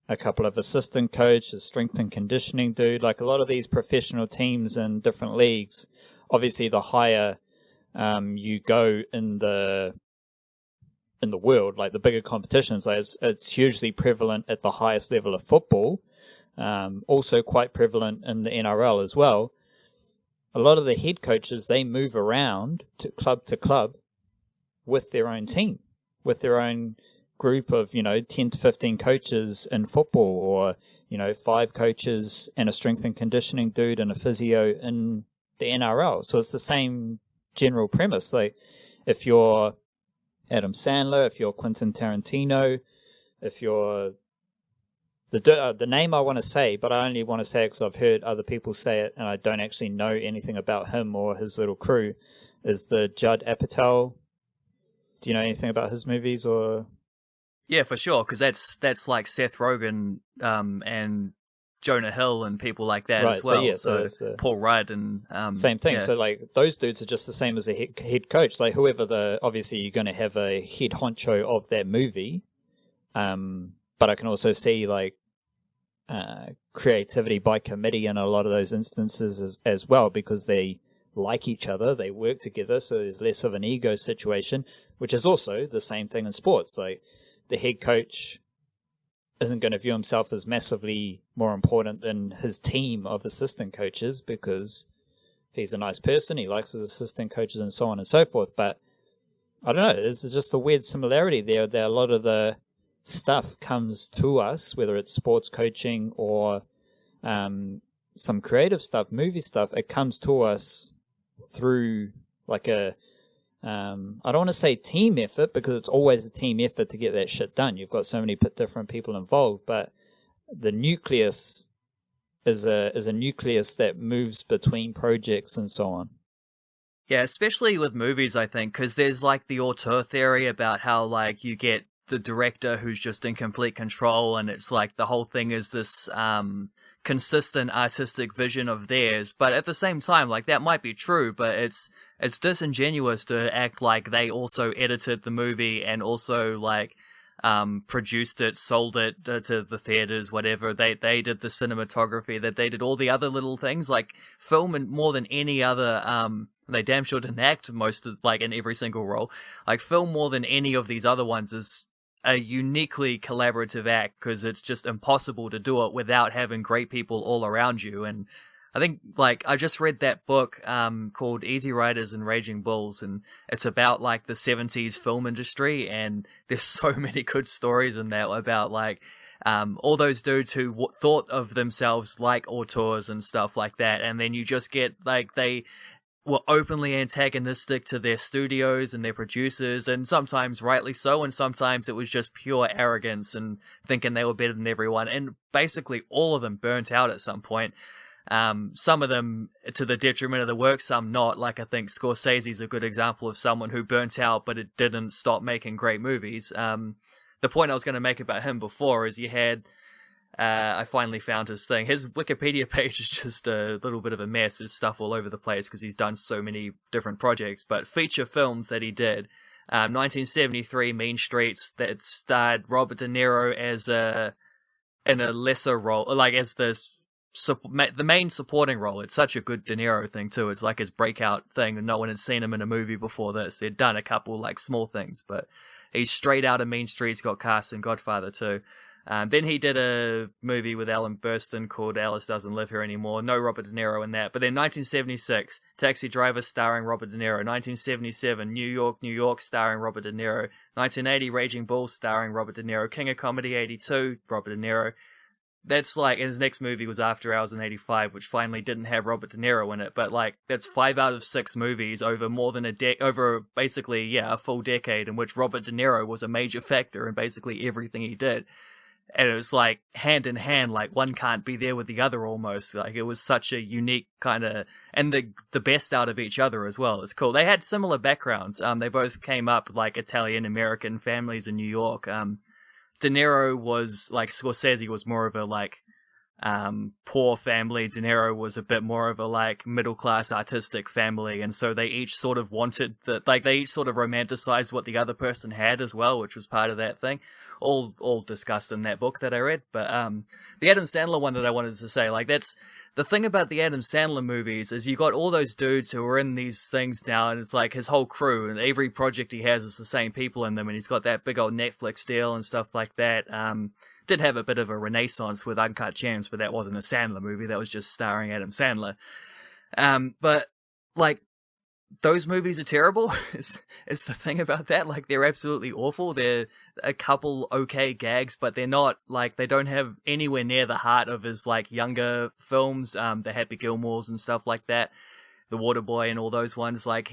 a couple of assistant coaches, a strength and conditioning dude. Like a lot of these professional teams in different leagues, obviously the higher you go in the world, like the bigger competitions, like it's hugely prevalent at the highest level of football. Also quite prevalent in the NRL as well. A lot of the head coaches, they move around to club with their own team, with their own group of, 10 to 15 coaches in football, or, 5 coaches and a strength and conditioning dude and a physio in the NRL. So it's the same general premise. Like if you're Adam Sandler, if you're Quentin Tarantino, if you're the name I want to say, but I only want to say it because I've heard other people say it and I don't actually know anything about him or his little crew, is the Judd Apatow. Do you know anything about his movies? Or yeah, for sure, because that's like Seth Rogen and Jonah Hill and people like that, right, as well. So Paul Rudd and same thing. Yeah. So like those dudes are just the same as a head coach. Like whoever obviously you're going to have a head honcho of that movie. But I can also see like creativity by committee in a lot of those instances as well, because they like each other, they work together, so there's less of an ego situation, which is also the same thing in sports. Like the head coach isn't going to view himself as massively more important than his team of assistant coaches because he's a nice person, he likes his assistant coaches and so on and so forth. But I don't know, there's just a weird similarity there that a lot of the stuff comes to us, whether it's sports coaching or some creative stuff, movie stuff, it comes to us through like I don't want to say team effort, because it's always a team effort to get that shit done. You've got so many different people involved, but the nucleus is a nucleus that moves between projects and so on. Yeah, especially with movies, I think, because there's like the auteur theory about how like you get the director who's just in complete control, and it's like the whole thing is this consistent artistic vision of theirs. But at the same time, like that might be true, but it's disingenuous to act like they also edited the movie and also like produced it, sold it to the theaters, whatever. They did the cinematography, that they did all the other little things, like film and more than any other. They damn sure didn't act most of like in every single role. Like film more than any of these other ones is a uniquely collaborative act, because it's just impossible to do it without having great people all around you. And I think like I just read that book called Easy Riders and Raging Bulls, and it's about like the 70s film industry, and there's so many good stories in that about like all those dudes who thought of themselves like auteurs and stuff like that, and then you just get like they were openly antagonistic to their studios and their producers, and sometimes rightly so, and sometimes it was just pure arrogance and thinking they were better than everyone, and basically all of them burnt out at some point. Some of them to the detriment of the work, some not. Like I think Scorsese's a good example of someone who burnt out, but it didn't stop making great movies. the point I was going to make about him before is you had, I finally found his thing. His Wikipedia page is just a little bit of a mess. There's stuff all over the place because he's done so many different projects. But feature films that he did, 1973, Mean Streets, that starred Robert De Niro as in a lesser role, like as the main supporting role. It's such a good De Niro thing too. It's like his breakout thing, and no one had seen him in a movie before this. He'd done a couple like small things, but he's straight out of Mean Streets, got cast in Godfather too. Then he did a movie with Ellen Burstyn called Alice Doesn't Live Here Anymore. No Robert De Niro in that. But then 1976, Taxi Driver starring Robert De Niro. 1977, New York starring Robert De Niro. 1980, Raging Bull starring Robert De Niro. King of Comedy 82, Robert De Niro. That's like, his next movie was After Hours in 85, which finally didn't have Robert De Niro in it. But like, that's 5 out of 6 movies over more than over basically, a full decade in which Robert De Niro was a major factor in basically everything he did. And it was like hand in hand, like one can't be there with the other almost. Like it was such a unique kind of, and the best out of each other as well. It's cool. They had similar backgrounds. They both came up like Italian American families in New York. De Niro was like Scorsese was more of a like poor family. De Niro was a bit more of a like middle class artistic family, and so they each sort of wanted they each sort of romanticized what the other person had as well, which was part of that thing. All discussed in that book that I read. But the Adam Sandler one that I wanted to say, like that's the thing about the Adam Sandler movies is you got all those dudes who are in these things now, and it's like his whole crew, and every project he has is the same people in them, and he's got that big old Netflix deal and stuff like that. Did have a bit of a renaissance with Uncut Gems, but that wasn't a Sandler movie. That was just starring Adam Sandler. But like, those movies are terrible. Is the thing about that. Like, they're absolutely awful. They're a couple okay gags, but they're not, like, they don't have anywhere near the heart of his, like, younger films, the Happy Gilmores and stuff like that, The Waterboy and all those ones. Like,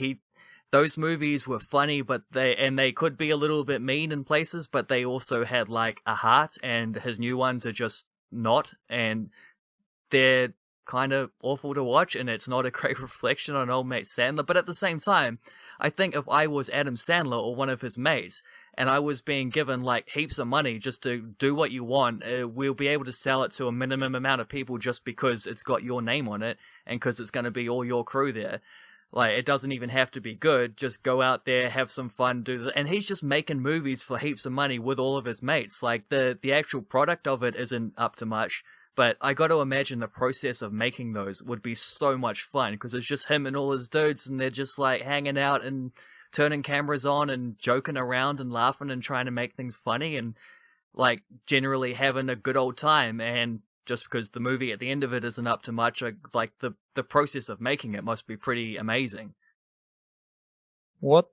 those movies were funny, but they could be a little bit mean in places, but they also had, like, a heart, and his new ones are just not, and they're kind of awful to watch, and it's not a great reflection on old mate Sandler. But at the same time, I think if I was Adam Sandler or one of his mates, and I was being given like heaps of money just to do what you want, we'll be able to sell it to a minimum amount of people just because it's got your name on it, and because it's going to be all your crew there. Like, it doesn't even have to be good. Just go out there, have some fun, and he's just making movies for heaps of money with all of his mates. Like, the actual product of it isn't up to much. But I got to imagine the process of making those would be so much fun, because it's just him and all his dudes, and they're just like hanging out and turning cameras on and joking around and laughing and trying to make things funny and like generally having a good old time. And just because the movie at the end of it isn't up to much, like the process of making it must be pretty amazing. What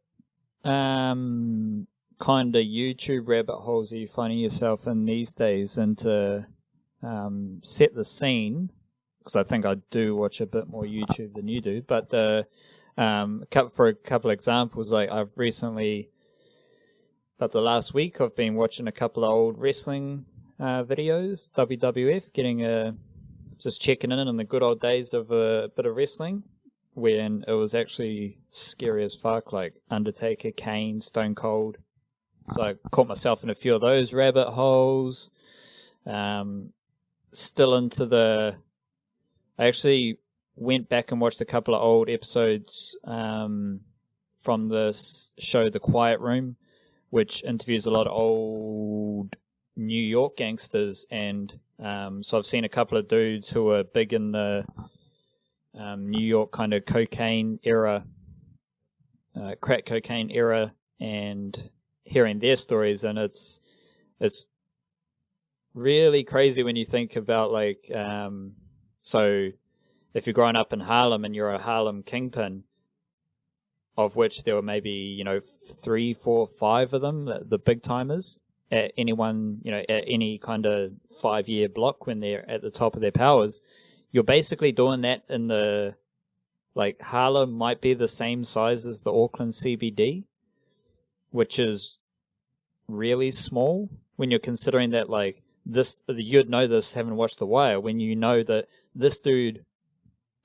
kind of YouTube rabbit holes are you finding yourself in these days? And to set the scene, because I think I do watch a bit more YouTube than you do, but for a couple examples, like I've recently, but the last week, I've been watching a couple of old wrestling videos, WWF, just checking in on the good old days of a bit of wrestling, when it was actually scary as fuck, like Undertaker, Kane, Stone Cold. So I caught myself in a few of those rabbit holes. Still into I actually went back and watched a couple of old episodes from this show, The Quiet Room, which interviews a lot of old New York gangsters. And so I've seen a couple of dudes who are big in the New York kind of cocaine era, crack cocaine era, and hearing their stories. And it's really crazy when you think about, like, so if you're growing up in Harlem and you're a Harlem kingpin, of which there were maybe, 3, 4, 5 of them, the big timers at anyone, at any kind of 5-year block when they're at the top of their powers, you're basically doing that in like Harlem might be the same size as the Auckland CBD, which is really small when you're considering that, like, you'd know this having watched The Wire, when you know that this dude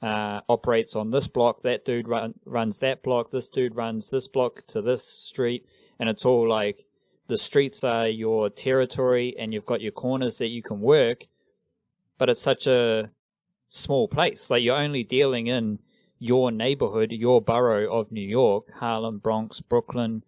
operates on this block, that dude runs that block, this dude runs this block to this street, and it's all like the streets are your territory and you've got your corners that you can work, but it's such a small place. Like, you're only dealing in your neighborhood, your borough of New York, Harlem, Bronx, Brooklyn,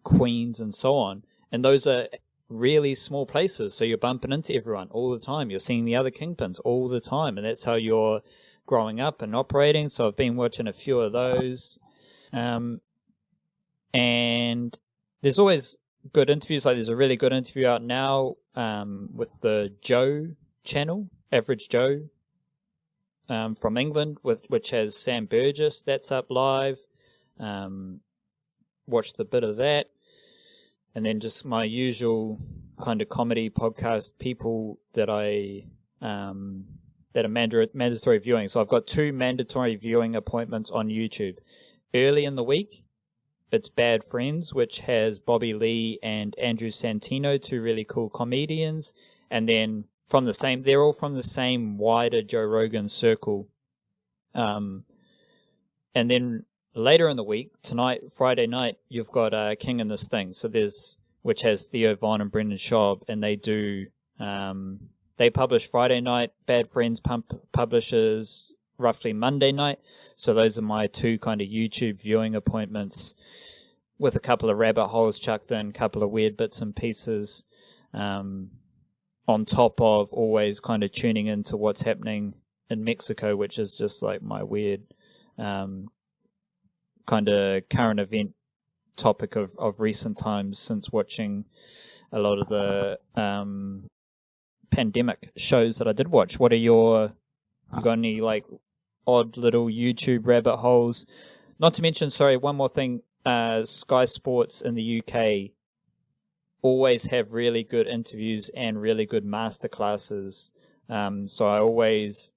Queens, and so on. And those are really small places, so you're bumping into everyone all the time. You're seeing the other kingpins all the time, and that's how you're growing up and operating. So I've been watching a few of those. And there's always good interviews. Like, there's a really good interview out now with the Joe channel, Average Joe, from England, which has Sam Burgess. That's up live. Watched a bit of that. And then just my usual kind of comedy podcast people that that are mandatory viewing. So I've got 2 mandatory viewing appointments on YouTube. Early in the week, it's Bad Friends, which has Bobby Lee and Andrew Santino, 2 really cool comedians. And then they're all from the same wider Joe Rogan circle. And then later in the week, tonight, Friday night, you've got King and This Thing. So which has Theo Von and Brendan Schaub, and they do, they publish Friday night. Bad Friends publishes roughly Monday night. So those are my 2 kind of YouTube viewing appointments, with a couple of rabbit holes chucked in, a couple of weird bits and pieces, on top of always kind of tuning into what's happening in Mexico, which is just like my weird, kind of current event topic of recent times, since watching a lot of the pandemic shows that I did watch. What are you got any like odd little YouTube rabbit holes? Not to mention, sorry, one more thing, Sky Sports in the UK always have really good interviews and really good masterclasses. So I always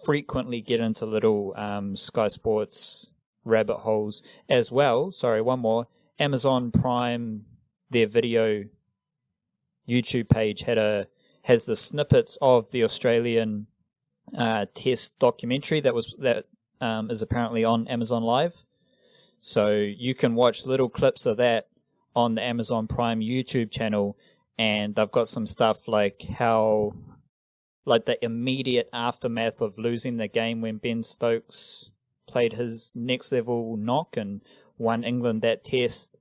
frequently get into little Sky Sports rabbit holes as well. Sorry, one more. Amazon Prime, their video YouTube page has the snippets of the Australian test documentary that is apparently on Amazon Live. So you can watch little clips of that on the Amazon Prime YouTube channel, and they've got some stuff like how, like the immediate aftermath of losing the game when Ben Stokes played his next level knock and won England that test.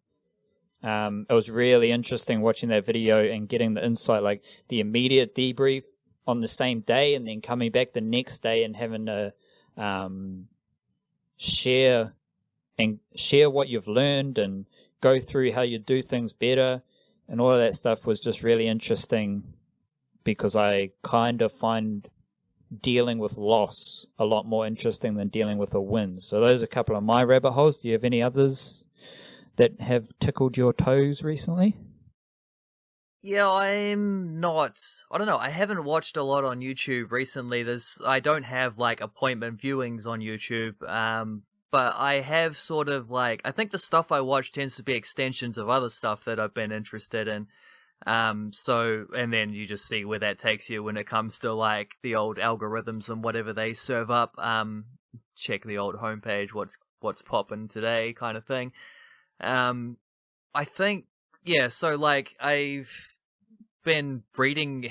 It was really interesting watching that video and getting the insight, like the immediate debrief on the same day, and then coming back the next day and having to share what you've learned and go through how you do things better, and all of that stuff was just really interesting, because I kind of find dealing with loss a lot more interesting than dealing with a win. So those are a couple of my rabbit holes. Do you have any others that have tickled your toes recently? Yeah, I don't know, I haven't watched a lot on YouTube recently. I don't have like appointment viewings on YouTube, but I have sort of like, I think the stuff I watch tends to be extensions of other stuff that I've been interested in. And then you just see where that takes you when it comes to like the old algorithms and whatever they serve up. Check the old homepage, what's popping today kind of thing. I think, yeah, so like I've been reading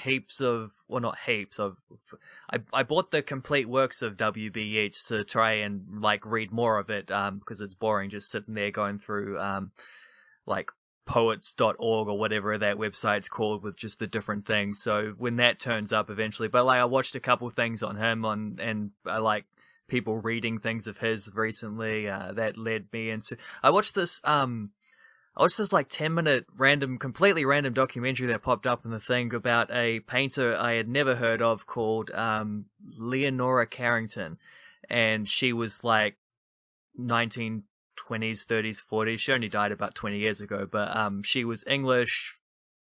I bought the complete works of W.B. Yeats to try and like read more of it, because it's boring just sitting there going through, like poets.org or whatever that website's called with just the different things. So when that turns up eventually, but like I watched a couple things on him and I like people reading things of his recently, that led me into, I watched this like 10-minute completely random documentary that popped up in the thing about a painter I had never heard of called Leonora Carrington, and she was like 1920s, 30s, 40s. She only died about 20 years ago, but she was English,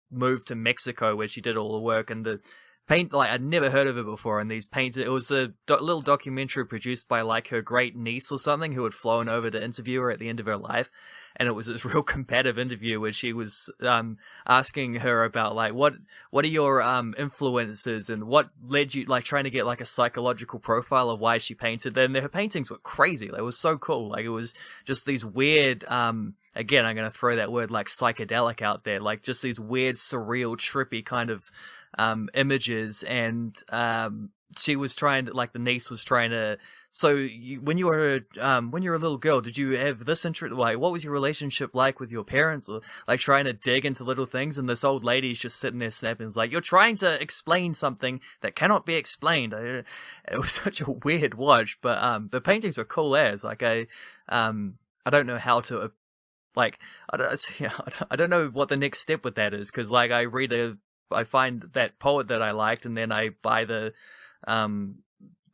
moved to Mexico where she did all the work, and the paint, like I'd never heard of her before, and these painters, it was a little documentary produced by like her great niece or something who had flown over to interview her at the end of her life. And it was this real combative interview where she was asking her about like what are your influences and what led you, like trying to get like a psychological profile of why she painted them. Her paintings were crazy. They were so cool. Like it was just these weird again, I'm going to throw that word like psychedelic out there, like just these weird, surreal, trippy kind of images. And she was trying to, like, the niece was trying to. So when you were a little girl, did you have this interest? Like, what was your relationship like with your parents? Or like trying to dig into little things, and this old lady's just sitting there snapping. It's like, you're trying to explain something that cannot be explained. It was such a weird watch, but the paintings were cool as. Like, I don't know how to like. I don't know what the next step with that is, because like I find that poet that I liked, and then I buy the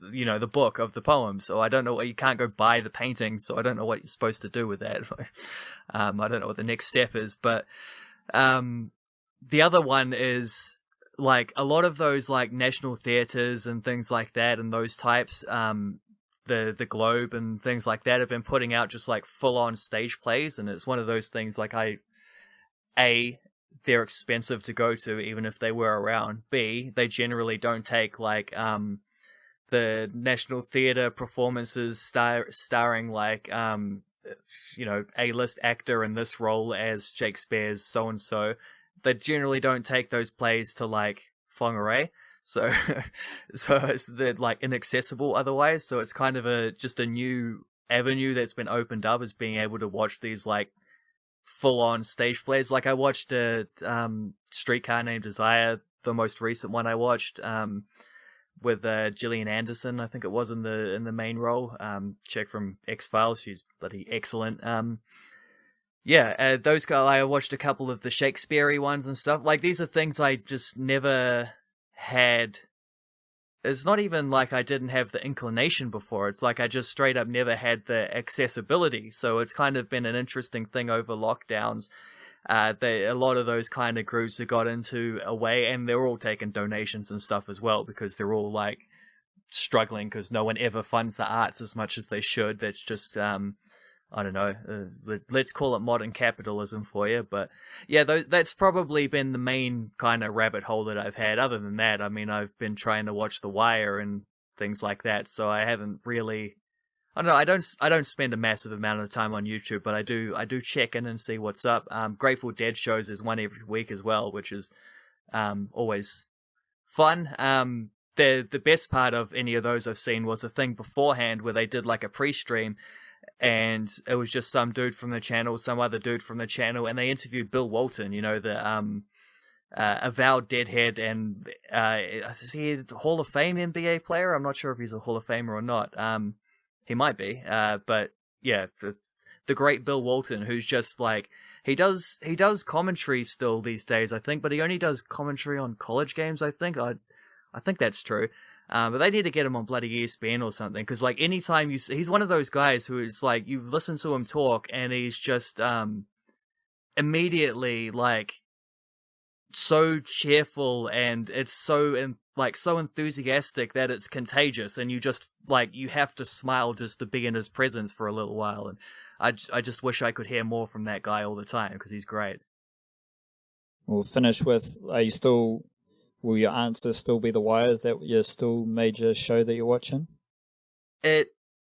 the book of the poems. So I don't know, you can't go buy the painting, so I don't know what you're supposed to do with that. I don't know what the next step is, but the other one is like a lot of those like national theaters and things like that, and those types, the Globe and things like that have been putting out just like full on stage plays, and it's one of those things like they're expensive to go to even if they were around. B, they generally don't take like the National Theatre performances starring like A-list actor in this role as Shakespeare's so-and-so. They generally don't take those plays to like Whangarei, so it's like inaccessible otherwise. So it's kind of just a new avenue that's been opened up, as being able to watch these like full-on stage plays. Like I watched a Streetcar Named Desire, the most recent one I watched, with Gillian Anderson, I think it was in the main role. Chick from X-Files, she's bloody excellent. Those guys. I watched a couple of the Shakespeare-y ones and stuff. Like, these are things I just never had. It's not even like I didn't have the inclination before. It's like I just straight up never had the accessibility. So it's kind of been an interesting thing over lockdowns. A lot of those kind of groups have got into a way, and they're all taking donations and stuff as well, because they're all like struggling because no one ever funds the arts as much as they should. That's just I don't know, let's call it modern capitalism for you. But yeah, that's probably been the main kind of rabbit hole that I've had. Other than that, I mean, I've been trying to watch The Wire and things like that, so I haven't really. I don't know. I don't spend a massive amount of time on YouTube, but I do check in and see what's up. Grateful Dead shows, there's one every week as well, which is always fun. The best part of any of those I've seen was the thing beforehand where they did like a pre-stream, and it was just some dude from the channel, some other dude from the channel, and they interviewed Bill Walton, the avowed deadhead, and is he a Hall of Fame NBA player? I'm not sure if he's a Hall of Famer or not. He might be, but yeah, the great Bill Walton, who's just like, he does commentary still these days, I think, but he only does commentary on college games, I think. I think that's true. But they need to get him on bloody ESPN or something, because like anytime he's one of those guys who is like, you listen to him talk and he's just immediately like so cheerful, and it's so so enthusiastic that it's contagious, and you just like, you have to smile just to be in his presence for a little while. And I just wish I could hear more from that guy all the time, because he's great. We'll finish with, will your answer still be The Wire? Is that your still major show that you're watching?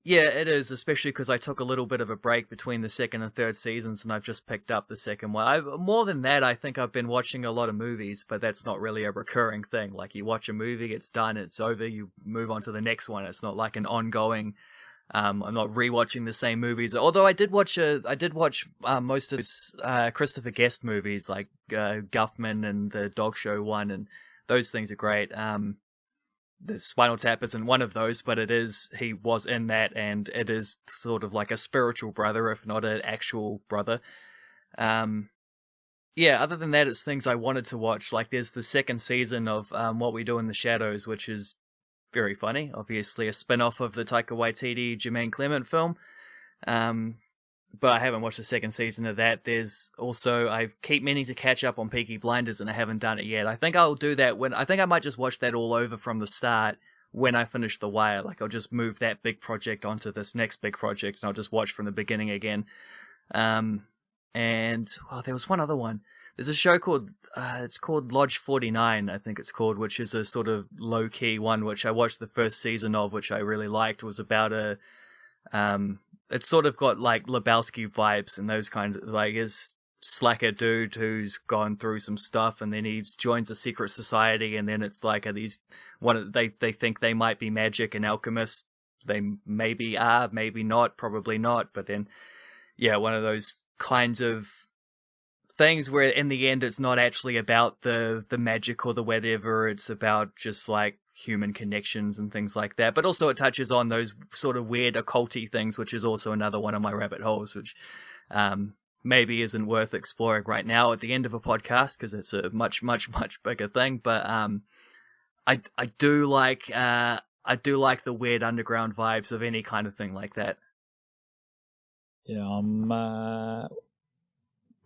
Yeah, it is, especially because I took a little bit of a break between the second and third seasons, and I've just picked up the second one. More than that, I think I've been watching a lot of movies, but that's not really a recurring thing. Like, you watch a movie, it's done, it's over, you move on to the next one. It's not like an ongoing. I'm not rewatching the same movies. Although I did watch most of those Christopher Guest movies, like Guffman and the Dog Show one, and those things are great. The Spinal Tap isn't one of those, but he was in that, and it is sort of like a spiritual brother, if not an actual brother. Other than that, it's things I wanted to watch. Like, there's the second season of What We Do in the Shadows, which is very funny. Obviously a spin-off of the Taika Waititi, Jermaine Clement film. But I haven't watched the second season of that. There's also, I keep meaning to catch up on Peaky Blinders, and I haven't done it yet. I think I'll do that I think I might just watch that all over from the start when I finish The Wire. Like, I'll just move that big project onto this next big project, and I'll just watch from the beginning again. And there was one other one. There's a show called, it's called Lodge 49, I think it's called, which is a sort of low-key one, which I watched the first season of, which I really liked. It was about It's sort of got like Lebowski vibes and those kind of like his slacker dude who's gone through some stuff and then he joins a secret society and then it's like they think they might be magic and alchemists. They maybe are, maybe not, probably not. But then, yeah, one of those kinds of things where in the end it's not actually about the magic or the whatever. It's about just like human connections and things like that. But also it touches on those sort of weird occulty things, which is also another one of my rabbit holes, which maybe isn't worth exploring right now at the end of a podcast because it's a much, much, much bigger thing. But I do like the weird underground vibes of any kind of thing like that. Yeah, I'm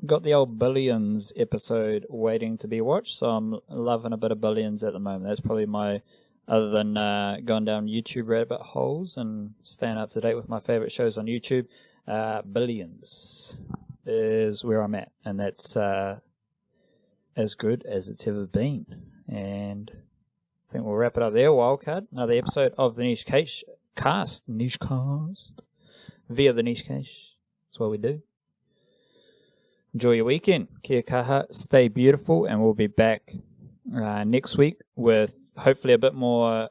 got the old Billions episode waiting to be watched, so I'm loving a bit of Billions at the moment. That's probably my, other than going down YouTube rabbit holes and staying up to date with my favorite shows on YouTube, Billions is where I'm at, and that's as good as it's ever been. And I think we'll wrap it up there. Wildcard, another episode of the Niche Cast via the Niche Cache. That's what we do. Enjoy your weekend. Kia kaha, stay beautiful, and we'll be back next week with hopefully a bit more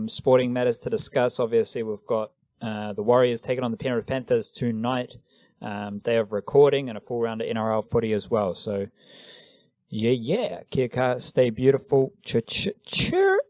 sporting matters to discuss. Obviously, we've got the Warriors taking on the Penrith Panthers tonight. Day of recording and a full round of NRL footy as well. So, yeah. Kia kaha, stay beautiful. Cheer.